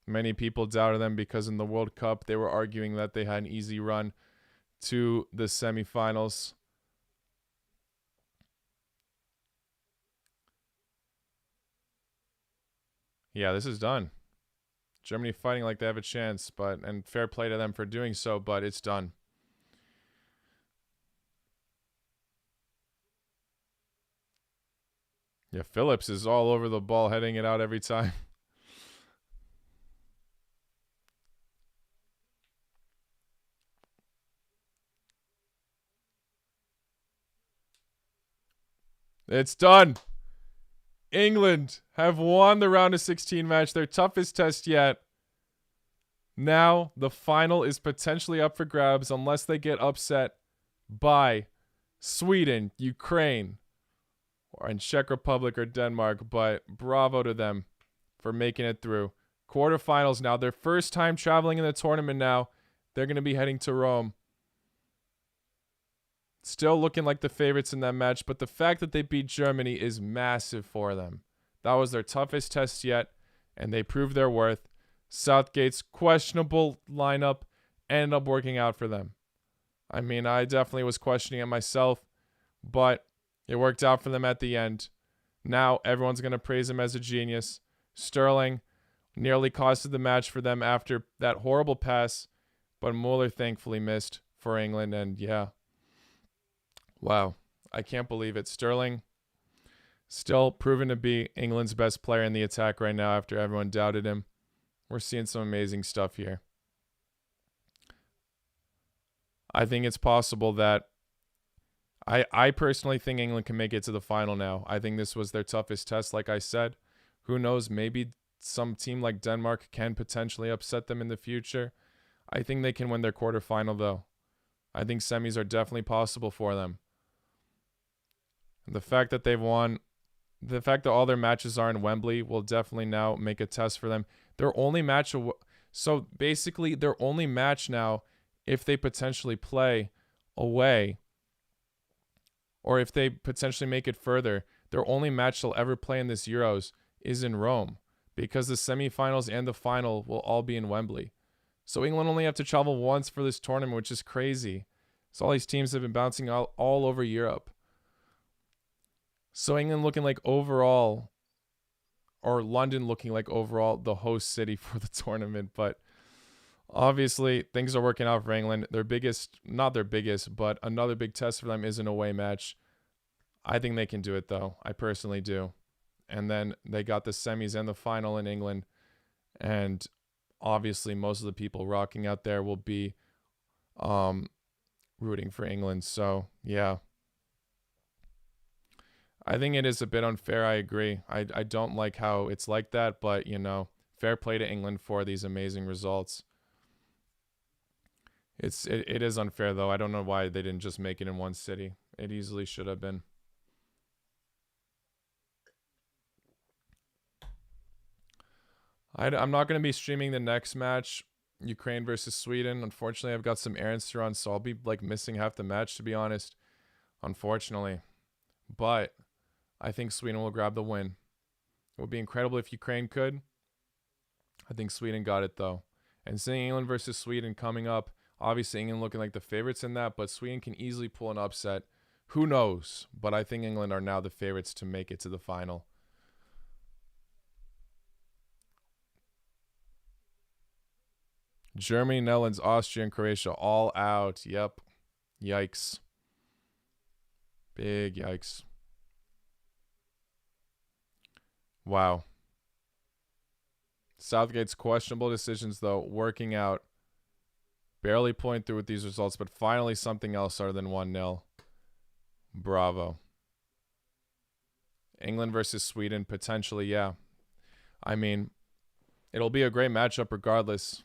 Many people doubted them because in the World Cup they were arguing that they had an easy run to the semifinals. Yeah, this is done. Germany fighting like they have a chance, and fair play to them for doing so, but it's done. Yeah, Phillips is all over the ball, heading it out every time. It's done. England have won the round of 16 match, their toughest test yet. Now the final is potentially up for grabs unless they get upset by Sweden, Ukraine, or in Czech Republic or Denmark. But bravo to them for making it through. Quarterfinals now. Their first time traveling in the tournament now. They're going to be heading to Rome. Still looking like the favorites in that match, but the fact that they beat Germany is massive for them. That was their toughest test yet, and they proved their worth. Southgate's questionable lineup ended up working out for them. I mean, I definitely was questioning it myself, but it worked out for them at the end. Now everyone's going to praise him as a genius. Sterling nearly costed the match for them after that horrible pass, but Muller thankfully missed for England, and yeah. Wow, I can't believe it. Sterling still proven to be England's best player in the attack right now after everyone doubted him. We're seeing some amazing stuff here. I think it's possible that I personally think England can make it to the final now. I think this was their toughest test, like I said. Who knows, maybe some team like Denmark can potentially upset them in the future. I think they can win their quarterfinal, though. I think semis are definitely possible for them. The fact that all their matches are in Wembley will definitely now make a test for them. Their only match, so basically their only match now, if they potentially play away, or if they potentially make it further, their only match they'll ever play in this Euros is in Rome, because the semifinals and the final will all be in Wembley. So England only have to travel once for this tournament, which is crazy. So all these teams have been bouncing all over Europe. So England looking like overall, or London looking like overall, the host city for the tournament. But obviously, things are working out for England. Not their biggest, but another big test for them is an away match. I think they can do it, though. I personally do. And then they got the semis and the final in England. And obviously, most of the people rocking out there will be rooting for England. So, yeah. I think it is a bit unfair. I agree. I don't like how it's like that, but, fair play to England for these amazing results. It is unfair, though. I don't know why they didn't just make it in one city. It easily should have been. I'm not going to be streaming the next match, Ukraine versus Sweden. Unfortunately, I've got some errands to run, so I'll be missing half the match, to be honest. Unfortunately. But I think Sweden will grab the win. It would be incredible if Ukraine could. I think Sweden got it, though. And seeing England versus Sweden coming up, obviously England looking like the favorites in that, but Sweden can easily pull an upset. Who knows? But I think England are now the favorites to make it to the final. Germany, Netherlands, Austria, and Croatia all out. Yep. Yikes. Big yikes. Wow. Southgate's questionable decisions, though, working out. Barely pulling through with these results, but finally something else other than 1-0. Bravo. England versus Sweden, potentially, yeah. I mean, it'll be a great matchup regardless.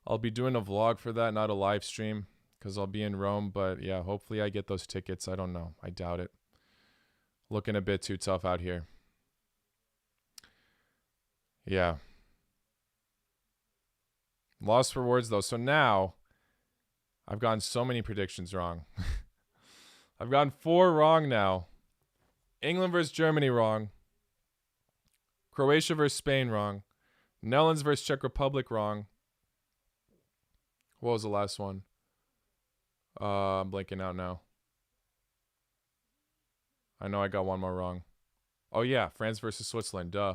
I'll be doing a vlog for that, not a live stream, because I'll be in Rome. But yeah, hopefully I get those tickets. I don't know. I doubt it. Looking a bit too tough out here. Yeah. Lost for words, though. So now, I've gotten so many predictions wrong. I've gotten 4 wrong now. England versus Germany wrong. Croatia versus Spain wrong. Netherlands versus Czech Republic wrong. What was the last one? I'm blanking out now. I know I got one more wrong. Oh yeah, France versus Switzerland. Duh.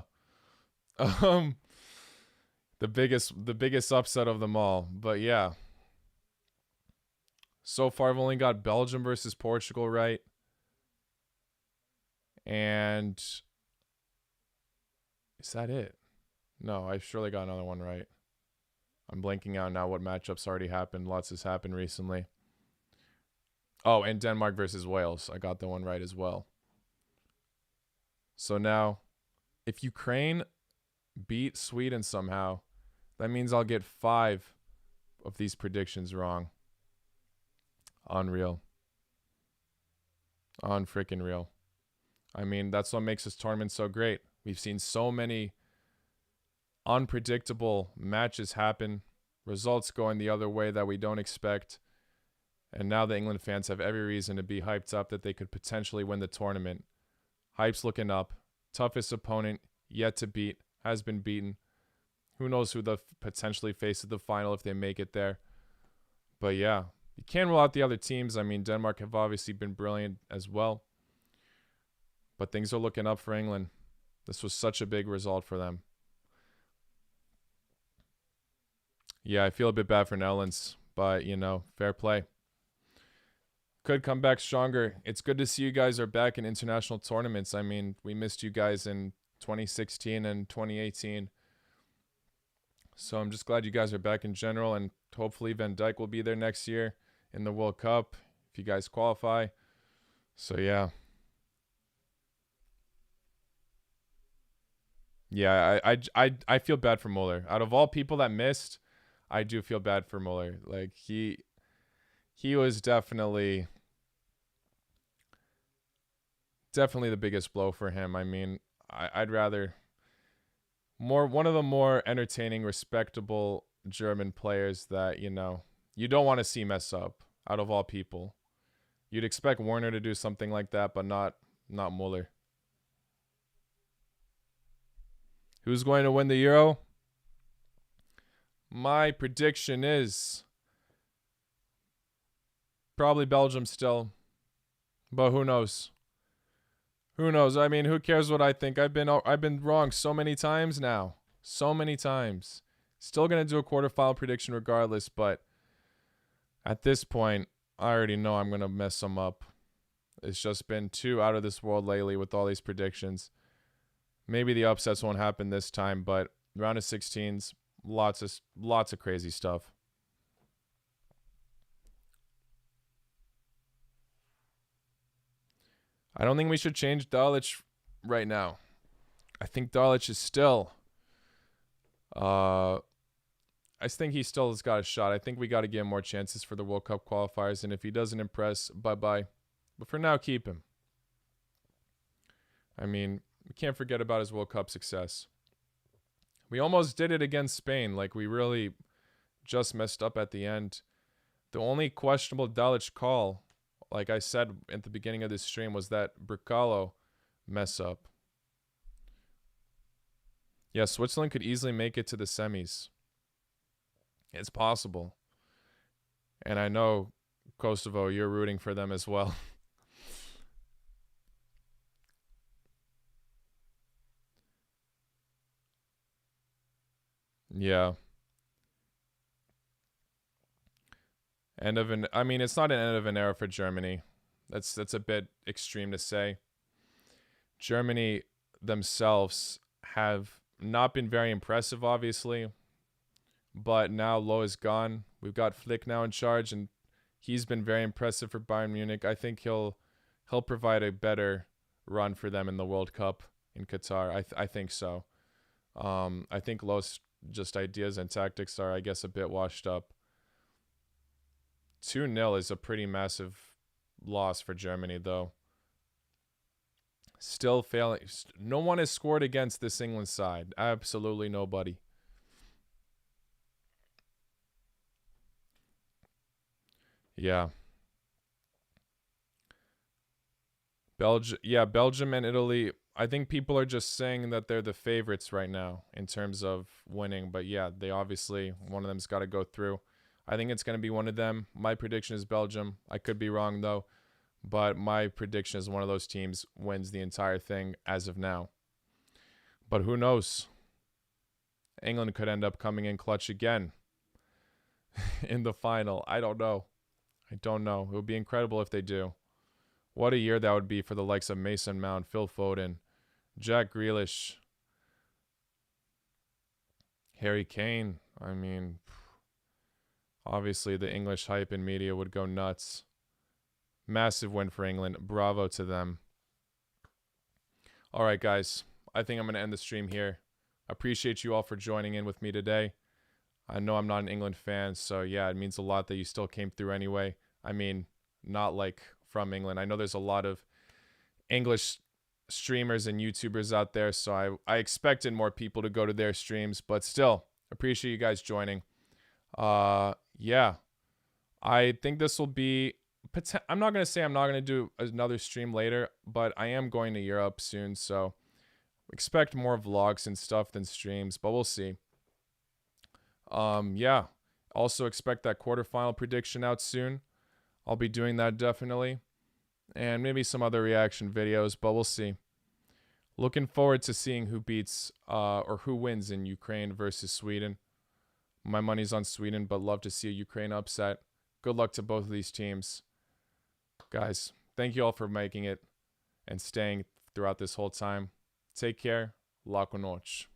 The biggest upset of them all. But yeah. So far I've only got Belgium versus Portugal right. And is that it? No, I surely got another one right. I'm blanking out now what matchups already happened. Lots has happened recently. Oh, and Denmark versus Wales. I got the one right as well. So now, if Ukraine beat Sweden somehow, that means I'll get 5 of these predictions wrong. Unreal. Unfreaking real. I mean, that's what makes this tournament so great. We've seen so many unpredictable matches happen, results going the other way that we don't expect. And now the England fans have every reason to be hyped up that they could potentially win the tournament. Hype's looking up. Toughest opponent yet to beat, has been beaten. Who knows who they'll potentially face at the final if they make it there. But yeah, you can't rule out the other teams. I mean, Denmark have obviously been brilliant as well. But things are looking up for England. This was such a big result for them. Yeah, I feel a bit bad for Netherlands, but, fair play. Could come back stronger. It's good to see you guys are back in international tournaments. I mean, we missed you guys in 2016 and 2018. So I'm just glad you guys are back in general, and hopefully Van Dijk will be there next year in the World Cup if you guys qualify. So, yeah. Yeah, I feel bad for Muller. Out of all people that missed, I do feel bad for Muller. Like he was definitely the biggest blow for him. I mean, I'd rather one of the more entertaining, respectable German players that, you don't want to see mess up out of all people. You'd expect Werner to do something like that, but not Muller. Who's going to win the Euro? My prediction is probably Belgium still, but who knows? Who knows? I mean, who cares what I think? I've been wrong so many times now. So many times. Still going to do a quarterfinal prediction regardless, but at this point, I already know I'm going to mess them up. It's just been too out of this world lately with all these predictions. Maybe the upsets won't happen this time, but round of 16s, lots of crazy stuff. I don't think we should change Dalic right now. I think Dalic is still I think he still has got a shot. I think we got to give him more chances for the World Cup qualifiers, and if he doesn't impress, bye-bye. But for now, keep him. I mean, we can't forget about his World Cup success. We almost did it against Spain. Like, we really just messed up at the end. The only questionable Dalic call, like I said at the beginning of this stream, was that Brecalo mess up. Yeah, Switzerland could easily make it to the semis. It's possible. And I know, Kosovo, you're rooting for them as well. Yeah. I mean, it's not an end of an era for Germany. That's a bit extreme to say. Germany themselves have not been very impressive, obviously. But now Lowe is gone. We've got Flick now in charge, and he's been very impressive for Bayern Munich. I think he'll provide a better run for them in the World Cup in Qatar. I think so. I think Lowe's just ideas and tactics are, I guess, a bit washed up. 2-0 is a pretty massive loss for Germany, though. Still failing. No one has scored against this England side. Absolutely nobody. Yeah. Belgium and Italy. I think people are just saying that they're the favorites right now in terms of winning. But yeah, they obviously, one of them's got to go through. I think it's going to be one of them. My prediction is Belgium. I could be wrong, though. But my prediction is one of those teams wins the entire thing as of now. But who knows? England could end up coming in clutch again in the final. I don't know. It would be incredible if they do. What a year that would be for the likes of Mason Mount, Phil Foden, Jack Grealish, Harry Kane. I mean, obviously the English hype and media would go nuts. Massive win for England. Bravo to them. All right, guys. I think I'm going to end the stream here. Appreciate you all for joining in with me today. I know I'm not an England fan, so yeah, it means a lot that you still came through anyway. I mean, not like from England. I know there's a lot of English streamers and YouTubers out there, so I expected more people to go to their streams, but still, appreciate you guys joining. Yeah. I think this will be... I'm not going to say I'm not going to do another stream later, but I am going to Europe soon, so expect more vlogs and stuff than streams, but we'll see. Yeah. Also expect that quarterfinal prediction out soon. I'll be doing that definitely. And maybe some other reaction videos, but we'll see. Looking forward to seeing who beats or who wins in Ukraine versus Sweden. My money's on Sweden, but love to see a Ukraine upset. Good luck to both of these teams. Guys, thank you all for making it and staying throughout this whole time. Take care. La con noche.